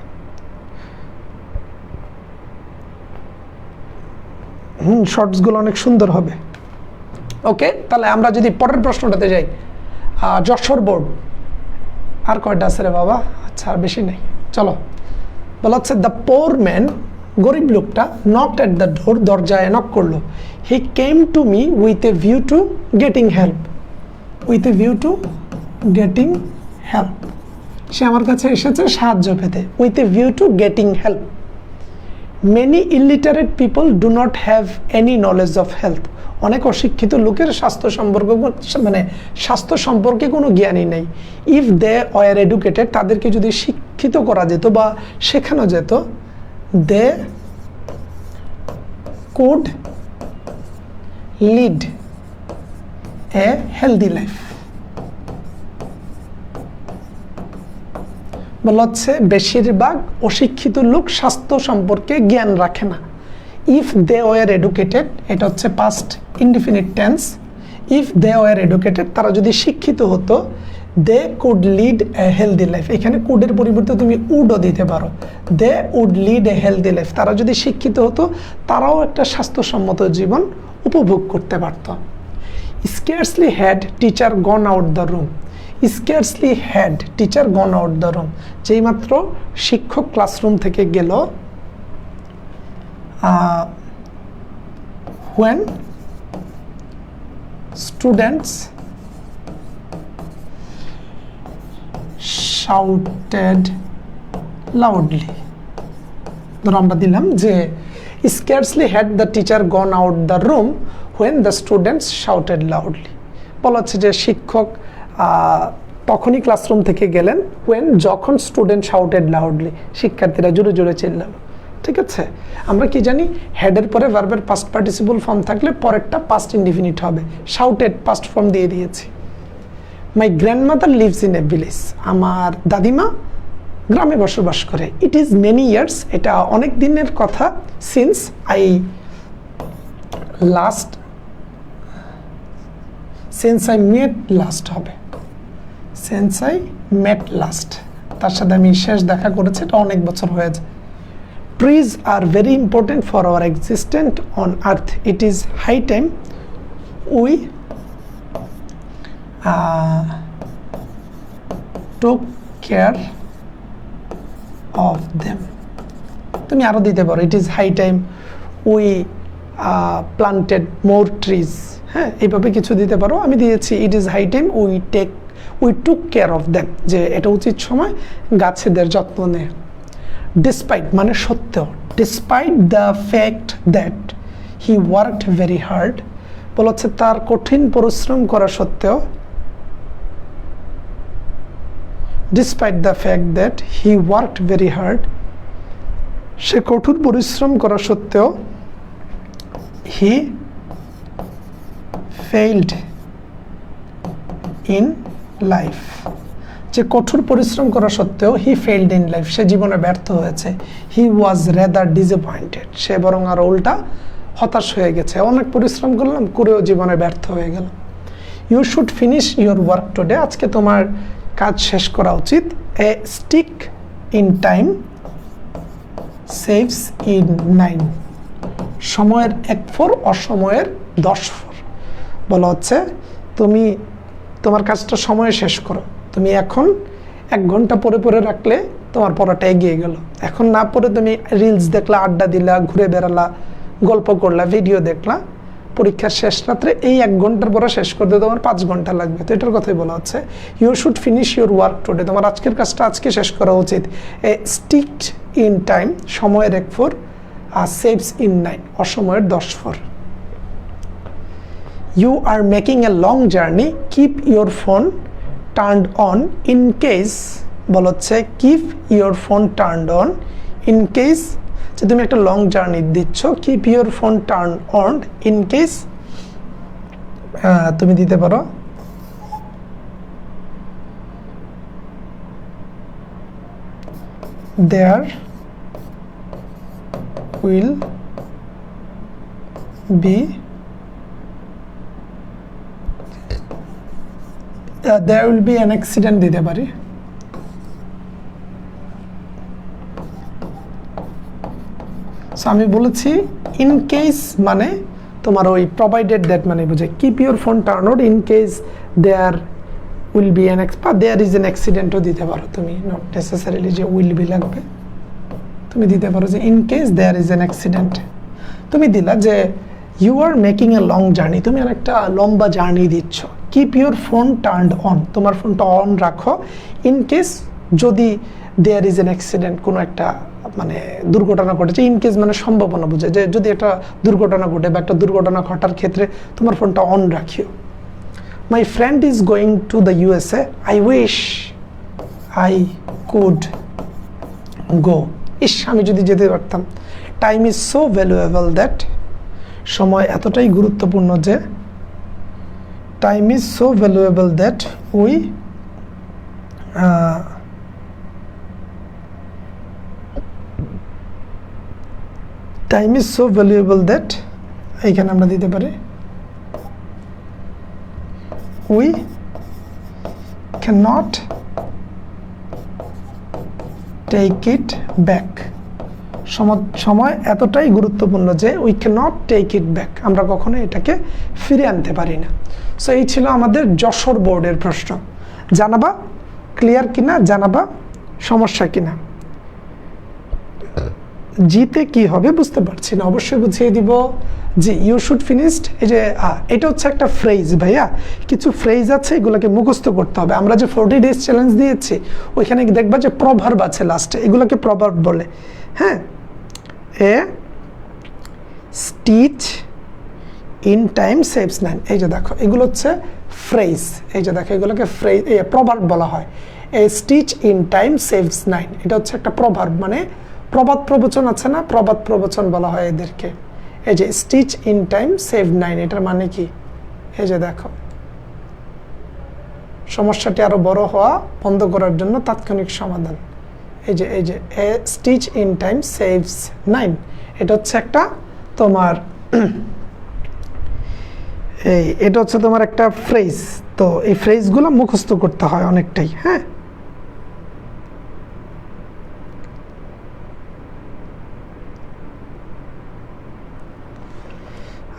শর্টসগুলো অনেক সুন্দর হবে। ওকে, তাহলে আমরা যদি পরের প্রশ্নটাতে যাই, যশোর বোর্ড আর কয়টা আছে রে বাবা? আচ্ছা, আর বেশি নেই, চলো। বলা হচ্ছে দ্য পোর ম্যান, গরিব লোকটা, নকড অ্যাট দ্য ডোর, দরজায় নক করলো। He came to me with a view to getting help, with a view to getting help. সে আমার কাছে এসেছে সাহায্য পেতে, with a view to getting help. Many illiterate people do not have any knowledge of health. অনেক অশিক্ষিত লোকের স্বাস্থ্য সম্পর্কে কোনো জ্ঞানই নেই। ইফ দে ওয়ার এডুকেটেড, তাদেরকে যদি শিক্ষিত করা যেত বা শেখানো যেত, দে could lead a healthy life। বলা হচ্ছে বেশিরভাগ অশিক্ষিত লোক স্বাস্থ্য সম্পর্কে জ্ঞান রাখে না। ইফ দে ওয়ার এডুকেটেড, এটা হচ্ছে past indefinite tense. If they were educated, তারা যদি শিক্ষিত হতো, they could lead a healthy life. এখানে কুডের পরিবর্তে তুমি উডও দিতে পারো, they would lead a healthy life. তারা যদি শিক্ষিত হতো, তারাও একটা স্বাস্থ্যসম্মত জীবন উপভোগ করতে পারত। Scarcely had teacher gone out the room. Scarcely had teacher gone out the room, যেইমাত্র শিক্ষক ক্লাসরুম থেকে গেল। when students shouted loudly, ধরো আমরা দিলাম যে scarcely had the teacher gone out the room when the students shouted loudly। বলা হচ্ছে যে শিক্ষক তখনই ক্লাসরুম থেকে গেলেন when, যখন স্টুডেন্ট shouted loudly, শিক্ষার্থীরা জোরে জোরে চিল্লালো। ঠিক আছে, আমরা কি জানি হেডের পরে ভার্বের পাস্ট পার্টিসিপল ফর্ম থাকলে পরেরটা পাস্ট ইনডিফিনিট হবে। শাউটেড পাস্ট ফর্ম দিয়ে দিয়েছি। My grandmother lives in a village, আমার দাদিমা গ্রামে বসবাস করে। ইট ইজ মেনি ইয়ার্স, এটা অনেক দিনের কথা। সিন্স আই মেট লাস্ট হবে, সিন্স আই মেট লাস্ট, তার সাথে আমি শেষ দেখা করেছি, এটা অনেক বছর হয়েছে। Trees are very important for our existence on earth. It is high time we took care of them। তুমি আরো দিতে পারো, it is high time we planted more trees। হ্যাঁ, এইভাবে কিছু দিতে পারো। আমি দিয়েছি it is high time we took care of them, যে এটা উচিত সময় গাছেদের যত্ন নেয়। Despite মানে সত্ত্বেও, despite the fact that he worked very hard, বলা হচ্ছে তার কঠিন পরিশ্রম করা সত্ত্বেও, despite the fact that he worked very hard, সে কঠোর পরিশ্রম করা সত্ত্বেও, he failed in life, যে কঠোর পরিশ্রম করা সত্ত্বেও হি ফেইলড ইন লাইফ, সে জীবনে ব্যর্থ হয়েছে। হি ওয়াজ রেদার ডিসঅ্যাপয়েন্টেড, সে বরং আর উল্টা হতাশ হয়ে গেছে। অনেক পরিশ্রম করলাম, করেও জীবনে ব্যর্থ হয়ে গেল। You should finish your work today, আজকে তোমার কাজ শেষ করা উচিত। A stitch in time saves in 9, সময়ের 1 ফোর অসময়ের 10 ফোর। বলা হচ্ছে তুমি তোমার কাজটা সময়ে শেষ করো। তুমি এখন 1 ঘন্টা পরে রাখলে তোমার পড়াটা এগিয়ে গেল। এখন না পড়ে তুমি রিলস দেখলা, আড্ডা দিলা, ঘুরে বেড়ালা, গল্প করলা, ভিডিও দেখলা, পরীক্ষার শেষ রাত্রে এই 1 ঘন্টার পরে শেষ করতে তোমার 5 ঘন্টা লাগবে। তো এটার কথাই বলা হচ্ছে you should finish your work today, তোমার আজকের কাজটা আজকে শেষ করা উচিত। এ স্টিক ইন টাইম, সময়ের 1 ফোর, আর সেভস ইন 9, অসময়ের 10 four. You are making a long journey, keep your phone turned on in case, বলা হচ্ছে keep your phone turned on in case, যে তুমি একটা লং জার্নি দিচ্ছ, keep your phone turn on in case তুমি দিতে পারো there will be there will be an accident দিতে পারি। সো আমি বলেছি ইন কেস মানে তোমার ওই প্রোভাইডেড দ্যাট মানে বুঝে, keep your phone turn on in case there will be an there is an অ্যাক্সিডেন্টও দিতে পারো তুমি, নট নেসেসারিলি যে উইল বি লাগবে। তুমি দিতে পারো যে in case there is an accident. তুমি দিলা যে you are making a long journey, তুমি আর একটা লম্বা জার্নি দিচ্ছ। Keep your phone turned on, তোমার ফোনটা অন রাখো। ইন কেস যদি দেয়ার ইজ অ্যান অ্যাক্সিডেন্ট, কোনো একটা মানে দুর্ঘটনা ঘটেছে। ইন কেস মানে সম্ভাবনা বোঝে, যে যদি একটা দুর্ঘটনা ঘটে বা একটা দুর্ঘটনা ঘটার ক্ষেত্রে তোমার ফোনটা অন রাখিও। My friend is going to the USA, I wish I could go, ইস আমি যদি যেতে পারতাম। Time is so valuable that সময় এতটাই গুরুত্বপূর্ণ যে time is so valuable that we time is so valuable that এইখানে আমরা দিতে পারি we cannot take it back. সময় এতটাই গুরুত্বপূর্ণ যে we cannot take it back, আমরা কখনো এটাকে ফিরে আনতে পারি না। সো এই ছিল আমাদের যশোর বোর্ডের প্রশ্ন। জানাবা ক্লিয়ার কিনা, জানাবা সমস্যা কিনা। জিতে কি হবে বুঝতে পারছি না, অবশ্যই বুঝিয়ে দিব যে ইউ শুড ফিনিশড। এই যে এটা হচ্ছে একটা ফ্রেজ ভাইয়া, কিছু ফ্রেজ আছে এগুলোকে মুখস্থ করতে হবে। আমরা যে 40 days চ্যালেঞ্জ দিয়েছি ওইখানে দেখবা যে প্রভার্ব আছে লাস্টে, এগুলোকে প্রভার্ব বলে। হ্যাঁ, এ স্টিচ ইন টাইম সেভস 9, এই যে দেখো এগুলো হচ্ছে ফ্রেজ, এই যে দেখো এগুলোকে ফ্রেজ প্রভার্ব বলা হয়। এ স্টিচ ইন টাইম সেভস 9, এটা হচ্ছে একটা প্রভার্ব, মানে প্রবাদ প্রবচন আছে না, প্রবাদ প্রবচন বলা হয় এদেরকে। এই যে স্টিচ ইন টাইম সেভ 9, এটার মানে কি? এই যে দেখো সমস্যাটি আরো বড় হওয়া বন্ধ করার জন্য তাৎক্ষণিক সমাধান। এই যে এ স্টিচ ইন টাইম সেভস 9, এটা হচ্ছে একটা তোমার এটা হচ্ছে তোমার একটা ফ্রেজ। তো এই ফ্রেজগুলো মুখস্থ করতে হয় অনেকটাই। হ্যাঁ,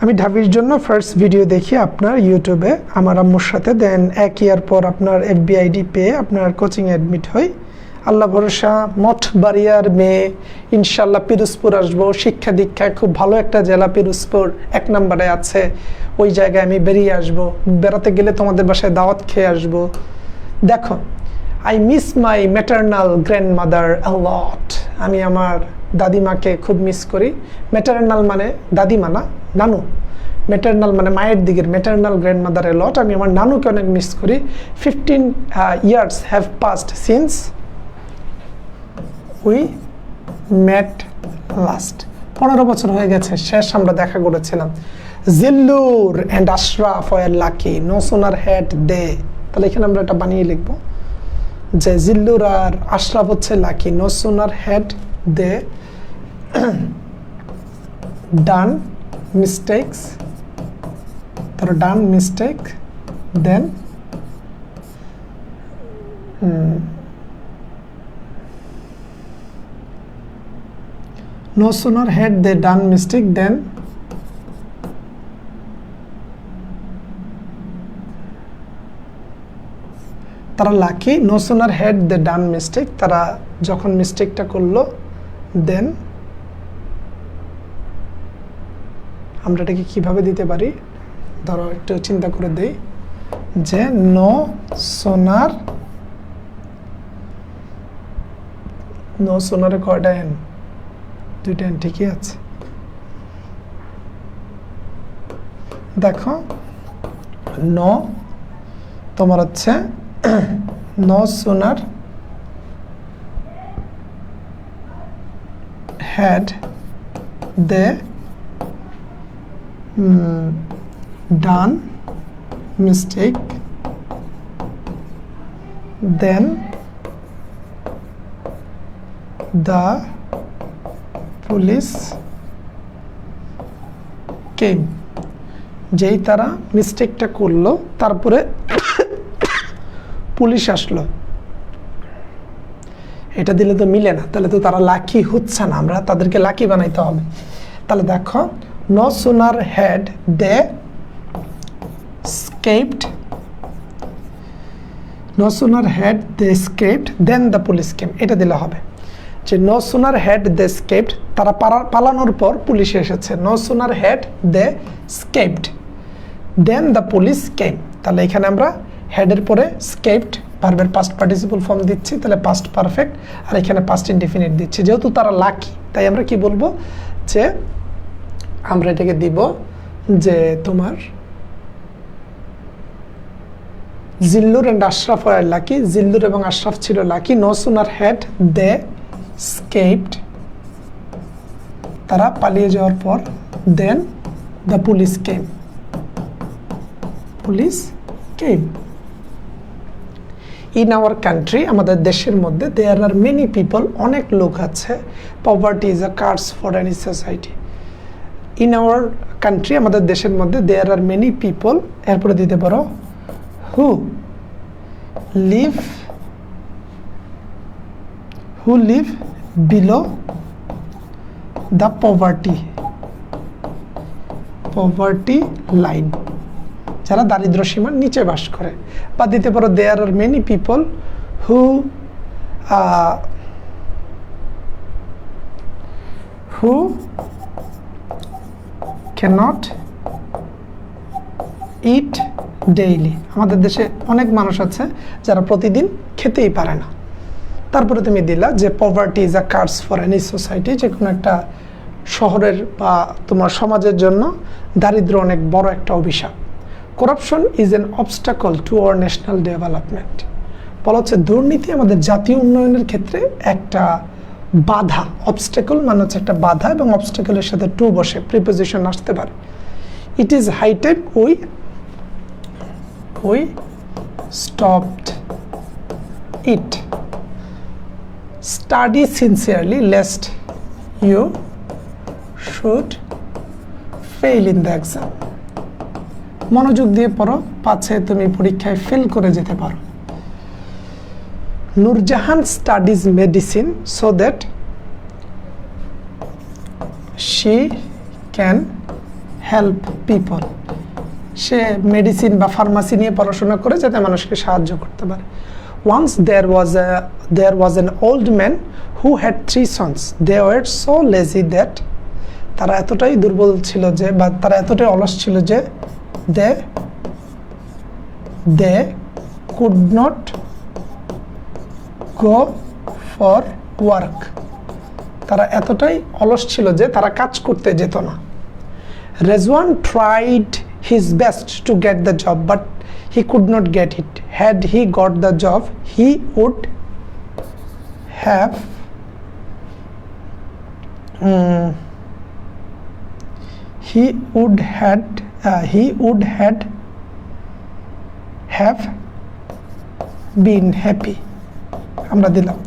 আমি ঢাবির জন্য ফার্স্ট ভিডিও দেখি আপনার ইউটিউবে আমার আম্মুর সাথে, দেন 1 ইয়ার পর আপনার FBID পেয়ে আপনার কোচিং অ্যাডমিট হই। আল্লাহ ভরসা, মঠ বাড়িয়ার মেয়ে, ইনশাল্লাহ পিরোজপুর আসবো। শিক্ষা দীক্ষায় খুব ভালো একটা জেলা পিরোজপুর 1 নম্বরে আছে, ওই জায়গায় আমি বেরিয়ে আসব। বেড়াতে গেলে তোমাদের বাসায় দাওয়াত খেয়ে আসবো। দেখো, I miss my maternal grandmother a lot, আমি আমার দাদিমাকে খুব মিস করি। ম্যাটারনাল মানে দাদিমা না, নানু। ম্যাটারনাল মানে মায়ের দিকের, ম্যাটারনাল গ্র্যান্ডমাদার এ লট, আমি আমার নানুকে অনেক মিস করি। 15 years have past since we met last, 15 বছর হয়ে গেছে শেষ আমরা দেখা করেছিলাম। Zillur and Ashraf were lucky, no sooner had they, তাহলে এখানে আমরা এটা বানিয়ে লিখবো যে জিল্লুর আর আশরাফ হচ্ছে lucky, no sooner had they done mistakes, তারা done mistake than no sooner had they done mistake than তারা lucky, no sooner had they done mistake, তারা যখন মিস্টেকটা করলো দেন আমরা এটাকে কিভাবে দিতে পারি, ধরো একটু চিন্তা করে দেই যে নো সোনারে কয়টা এন, 2টা এন, ঠিকই আছে। দেখো নো তোমার হচ্ছে no sooner had they done mistake then the police came, যেই তারা মিস্টেকটা করলো তারপরে পুলিশ আসলো। এটা দিলে তো মিলে না, তাহলে তো তারা লাকি হচ্ছে না, আমরা তাদেরকে লাকি বানাইতে হবে। তাহলে দেখো no sooner had they escaped then the police came, এটা দিলে হবে যে no sooner had they escaped, তারা পালানোর পর পুলিশ এসেছে। no sooner had they escaped then the police came, তাহলে এখানে আমরা had এর পরে escaped ভার্বের পাস্ট পার্টিসিপল ফর্ম দিচ্ছি, তাহলে পাস্ট পারফেক্ট, আর এখানে পাস্ট ইনডিফিনিট দিচ্ছি। যেহেতু তারা লাকি তাই আমরা কি বলবো যে আমরা এটাকে দিব যে তোমার Zillur and Ashraf were lucky, Zillur এবং আশরাফ ছিল lucky. No sooner had they escaped, তারা পালিয়ে যাওয়ার পর দেন The police came. Police came. In our country, আমাদের দেশের মধ্যে there are many people, অনেক লোক আছে. Poverty is a curse for any society. In our country, আমাদের দেশের মধ্যে there are many people, এরপরে দিতে পারো who live below the poverty line, যারা দারিদ্র সীমার নিচে বাস করে। বা দিতে পারো there are many people who cannot eat daily, আমাদের দেশে অনেক মানুষ আছে যারা প্রতিদিন খেতেই পারে না। তারপরে তুমি দিলা যে poverty is a curse for any society, যে কোনো একটা শহরের বা তোমার সমাজের জন্য দারিদ্র অনেক বড় একটা অভিশাপ। Corruption is an obstacle to our national development, বলা হচ্ছে দুর্নীতি আমাদের জাতীয় উন্নয়নের ক্ষেত্রে একটা বাধা। অবস্টাকল মানে হচ্ছে একটা বাধা, এবং অবস্টাকলের সাথে টু বসে প্রিপোজিশন আসতে পারে। It is high time we stopped it. Study sincerely lest you should fail in the exam, মনোযোগ দিয়ে পড়ো পাছে তুমি পরীক্ষায় ফেল করে যেতে পারো। Nurjahan studies medicine so that she can help people, সে মেডিসিন বা ফার্মাসি নিয়ে পড়াশোনা করে যাতে মানুষকে সাহায্য করতে পারে। Once there was an old man who had 3 sons. They were so lazy that, তারা এতটাই দুর্বল ছিল যে, বা তারা এতটাই অলস ছিল যে they could not go for work, তারা এতটাই অলস ছিল যে তারা কাজ করতে যেত না। Rezwan tried his best to get the job but he could not get it. Had he got the job, he would have been happy. আমরা দিলাম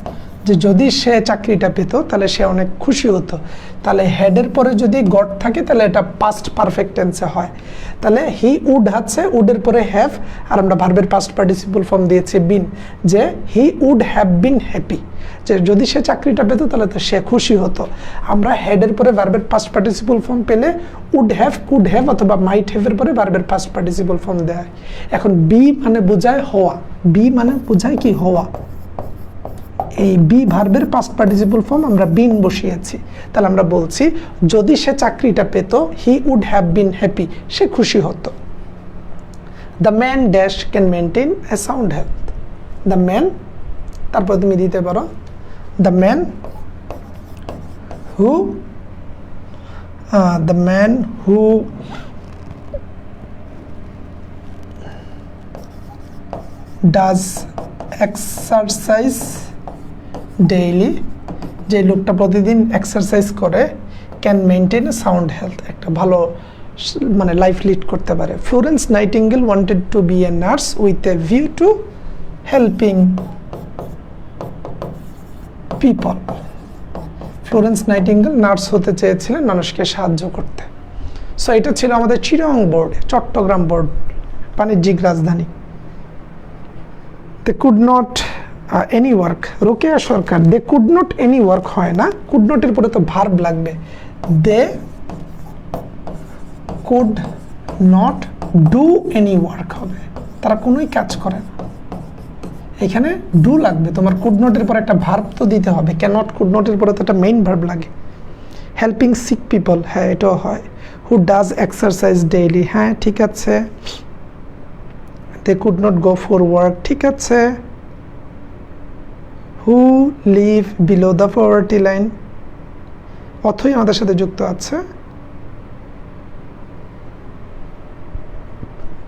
যে যদি সে চাকরিটা পেত তাহলে সে অনেক খুশি হতো। তাহলে হেডের পরে যদি গট থাকে তাহলে এটা পাস্ট পারফেক্ট টেন্সে হয়। তাহলে হি উড আছে, উডের পরে হ্যাভ, আর আমরা ভার্বের পাস্ট পার্টিসিপল ফর্ম দিয়েছি বিন, যে he would have been happy, যে যদি সে চাকরিটা পেত তাহলে তো সে খুশি হতো। আমরা হেডের পরে ভার্বের পাস্ট পার্টিসিপল ফর্ম পেলে উড হ্যাভ, কুড হ্যাভ অথবা মাইট হ্যাভের পরে ভার্বের পাস্ট পার্টিসিপল ফর্ম দেয়। এখন বি মানে বোঝায় হওয়া, বি মানে বোঝায় কি হওয়া। এই বি ভার্বের পাস্ট পার্টিসিপল ফর্ম আমরা বিন বসিয়েছি। তাহলে আমরা বলছি যদি সে চাকরিটা পেত, he would have been happy, সে খুশি হতো। The man dash can maintain a sound health. The man, তারপর তুমি দিতে পারো the man who does exercise daily, যে লোকটা প্রতিদিন এক্সারসাইজ করে, can maintain a sound health, একটা ভালো মানে লাইফ লিড করতে পারে। Florence Nightingale wanted to be a nurse with a view to helping people. Florence Nightingale nurse হতে চেয়েছিলেন মানুষকে সাহায্য করতে। সো এটা ছিল আমাদের চিরং বোর্ড, চট্টগ্রাম বোর্ড, বাণিজ্যিক রাজধানী। They could not any work, Rokeya Sarkar, they could not any work হয় না, কুড নটের পরে তো ভার্ব লাগবে। They could not do any work হবে, তারা কোনোই কাজ করে না। এখানে ডু লাগবে, তোমার কুড নটের পরে একটা ভার্ব তো দিতে হবে। ক্যানট, কুড নটের পরে তো একটা মেইন ভার্ব লাগে। হেল্পিং সিক পিপল, হ্যাঁ এটাও হয়। হু ডাজ এক্সারসাইজ ডেইলি, হ্যাঁ ঠিক আছে। They could not go for work, ঠিক আছে। Who live below the poverty line, Othoi আমাদের সাথে যুক্ত আছে।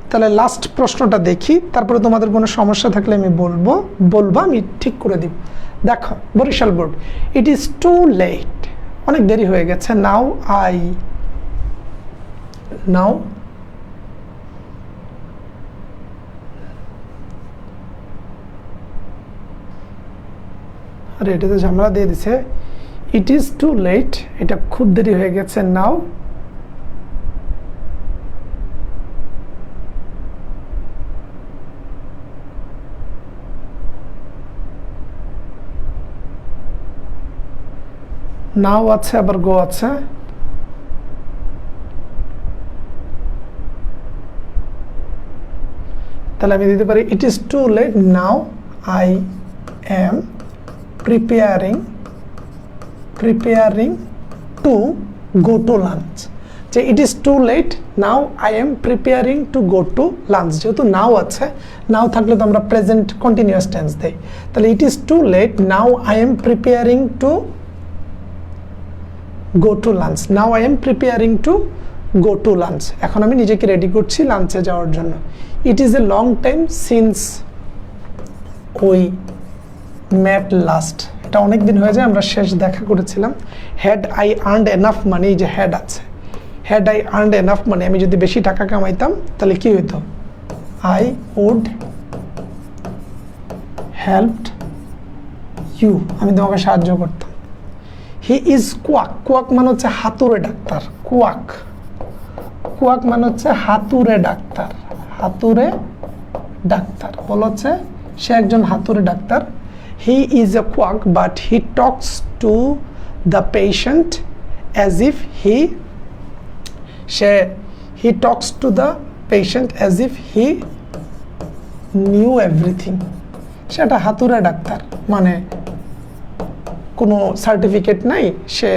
তাহলে লাস্ট প্রশ্নটা দেখি, তারপরে তোমাদের কোনো সমস্যা থাকলে আমি বলবো, আমি ঠিক করে দিব। দেখো Barishal board, it is too late, অনেক দেরি হয়ে গেছে। নাও আই নাও আরে এটা তো ঝামেলা দিয়ে দিছে ইট ইজ টু লেট এটা খুব দেরি হয়ে গেছে নাও নাও আছে আবার গো আছে তাহলে আমি দিতে পারি it is too late now I am preparing to go to lunch যে it is too late now I am preparing to go to lunch যেহেতু নাও আছে নাও থাকলে তো আমরা প্রেজেন্ট কন্টিনিউয়াস টেন্স দেই তাহলে it is too late now I am preparing to go to lunch now I am preparing to go to lunch এখন আমি নিজেকে রেডি করছি লাঞ্চে যাওয়ার জন্য it is a long time since we met last এটা অনেক দিন হয়ে যায় আমরা শেষ দেখা করেছিলাম had I earned enough money যে হ্যাড আছে had I earned enough money আমি যদি বেশি টাকা কামাইতাম তাহলে কি হইতো আই উড হেল্পড ইউ আমি তোমাকে সাহায্য করতাম হি ইজ কোয়াক কোয়াক মানে হচ্ছে হাতুড়ে ডাক্তার কোয়াক কোয়াক মানে হচ্ছে হাতুড়ে ডাক্তার বলা হচ্ছে সে একজন হাতুড়ে doctor he is a quack but he talks to the patient as if he talks to the patient as if he knew everything সে একটা হাতুড়ে ডাক্তার মানে কোনো সার্টিফিকেট নাই সে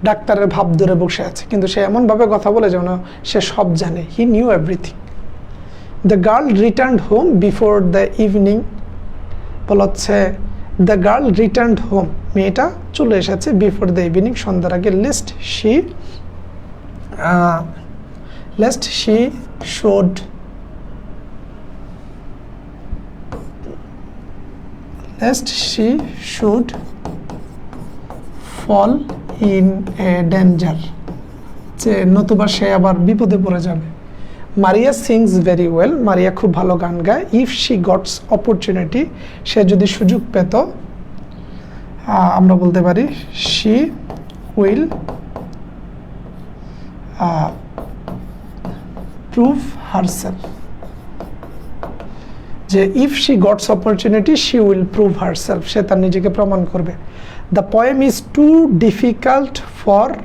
ডাক্তারের ভাব ধরে বসে আছে কিন্তু সে এমনভাবে কথা বলে যেন সে সব জানে হি knew everything the girl returned home before the evening বলা হচ্ছে দ্য গার্ল রিটার্নড হোম মেয়েটা চলে এসেছে বিফোর দ্য ইভিনিং সন্ধ্যার আগে lest she should fall in a danger যে নতুবা সে আবার বিপদে পড়ে যাবে Maria sings very well Maria খুব ভালো গান গায় ইফ শি গটস অপরচুনিটি সে যদি সুযোগ পেত আমরা বলতে পারি শি উইল প্রুভ হারসেলফ যে if she gots opportunity she will prove herself সে তার নিজেকে প্রমাণ করবে The poem is too difficult for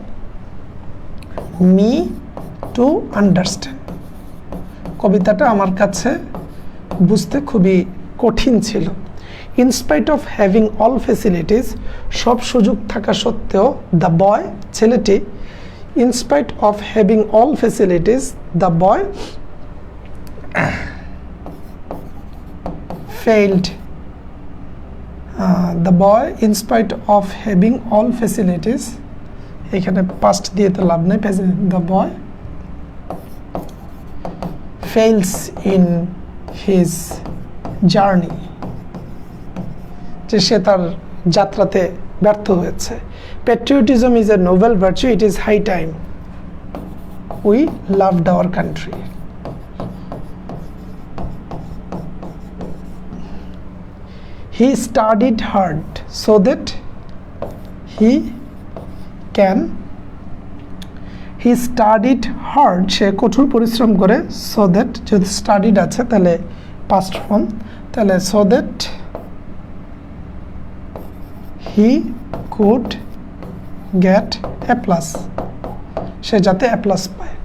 me to understand. কবিতাটা আমার কাছে বুঝতে খুবই কঠিন ছিল In spite of having all facilities সব সুযোগ থাকা সত্ত্বেও the boy ছেলেটি In spite of having all facilities the boy failed the boy in spite of having all facilities এখানে past দিয়ে তো লাভ নেই the boy fails in his journey যে সে তার যাত্রাতে ব্যর্থ হয়েছে patriotism is a noble virtue it is high time we loved our country He studied hard so that he studied hard সে কঠোর পরিশ্রম করে so that যদি studied আছে তাহলে past form তাহলে so that he could get a plus সে যাতে a plus পায়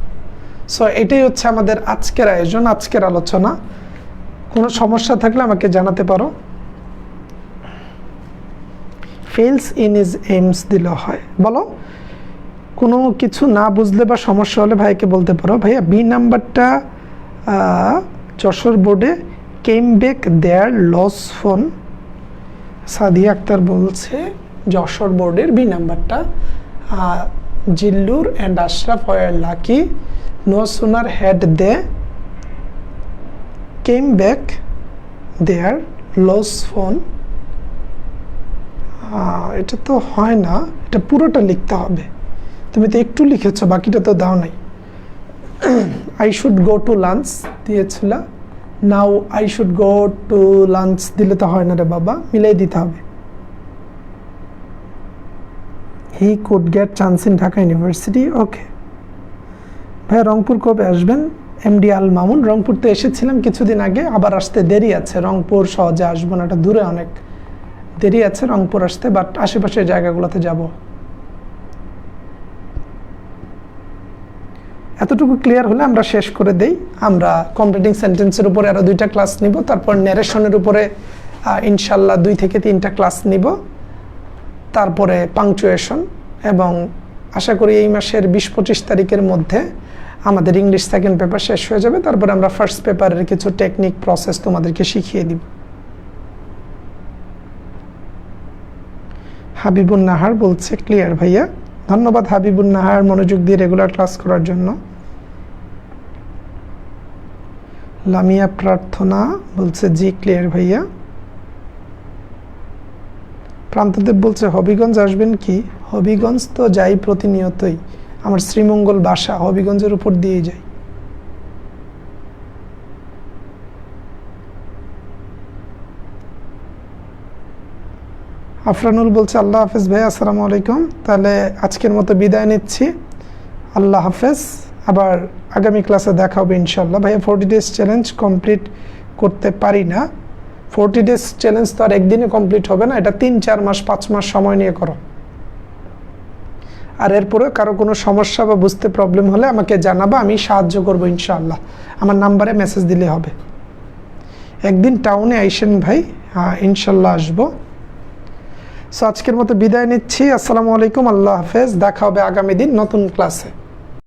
so এটাই হচ্ছে আমাদের আজকের আয়োজন আজকের আলোচনা কোনো সমস্যা থাকলে আমাকে জানাতে পারো fails in his aims দিলে হয় বলো কোনো কিছু না বুঝলে বা সমস্যা হলে ভাইকে বলতে পারো ভাইয়া বি নাম্বারটা যশোর বোর্ডে came back their loss phone Sadia Akter বলছে যশোর বোর্ডের বি নাম্বারটা Jillur and Ashraf were lucky no sooner had they came back their loss phone এটা তো হয় না এটা পুরোটা লিখতে হবে তুমি তো একটু লিখেছো বাকিটা তো দাও নাই I should go to lunch দিয়েছিল, now I should go to lunch দিলে তো হয় না রে বাবা, মিলাই দিতে হবে। He could get chance in Dhaka university. Okay ভাইয়া, রংপুর কবে আসবেন? এমডি আল মামুন। রংপুর তো এসেছিলাম কিছুদিন আগে, আবার আসতে দেরি আছে। রংপুর সহজে আসবো না, এটা দূরে অনেক, দেরি আছে রংপুর আসতে, বাট আশেপাশের জায়গাগুলোতে যাব। এতটুকু ক্লিয়ার হলে আমরা শেষ করে দেই। আমরা কমপ্লিটিং সেন্টেন্সের উপরে আরও 2টা ক্লাস নিব, তারপর ন্যারেশনের উপরে ইনশাল্লাহ 2 থেকে 3টা ক্লাস নিব, তারপরে পাংচুয়েশন, এবং আশা করি এই মাসের 20-25 তারিখের মধ্যে আমাদের ইংলিশ সেকেন্ড পেপার শেষ হয়ে যাবে। তারপরে আমরা ফার্স্ট পেপারের কিছু টেকনিক প্রসেস তোমাদেরকে শিখিয়ে দিব। হাবিবুন নাহার বলছে ক্লিয়ার ভাইয়া। ধন্যবাদ হাবিবুন নাহার, মনোযোগ দিয়ে রেগুলার ক্লাস করার জন্য। লামিয়া প্রার্থনা বলছে জি ক্লিয়ার ভাইয়া। প্রান্তদেব বলছে হবিগঞ্জ আসবেন কি? হবিগঞ্জ তো যাই প্রতিনিয়তই, আমার শ্রীমঙ্গল বাসা হবিগঞ্জের উপর দিয়ে যাই। আফরানুল বলছে আল্লাহ হাফেজ ভাই, আসসালামু আলাইকুম। তাহলে আজকের মতো বিদায় নিচ্ছি, আল্লাহ হাফেজ। আবার আগামী ক্লাসে দেখা হবে ইনশাল্লাহ। ভাইয়া 40 ডেজ চ্যালেঞ্জ কমপ্লিট করতে পারি না। 40 ডেজ চ্যালেঞ্জ তো আর একদিনে কমপ্লিট হবে না, এটা 3-4 মাস 5 মাস সময় নিয়ে করো। আর এরপরে কারো কোনো সমস্যা বা বুঝতে প্রবলেম হলে আমাকে জানাবা, আমি সাহায্য করবো ইনশাআল্লাহ। আমার নাম্বারে মেসেজ দিলে হবে। একদিন টাউনে আইসেন ভাই, হ্যাঁ ইনশাল্লাহ আসবো। সো আজকের মতো বিদায় নিচ্ছি, আসসালামু আলাইকুম, আল্লাহ হাফেজ। দেখা হবে আগামী দিন নতুন ক্লাসে।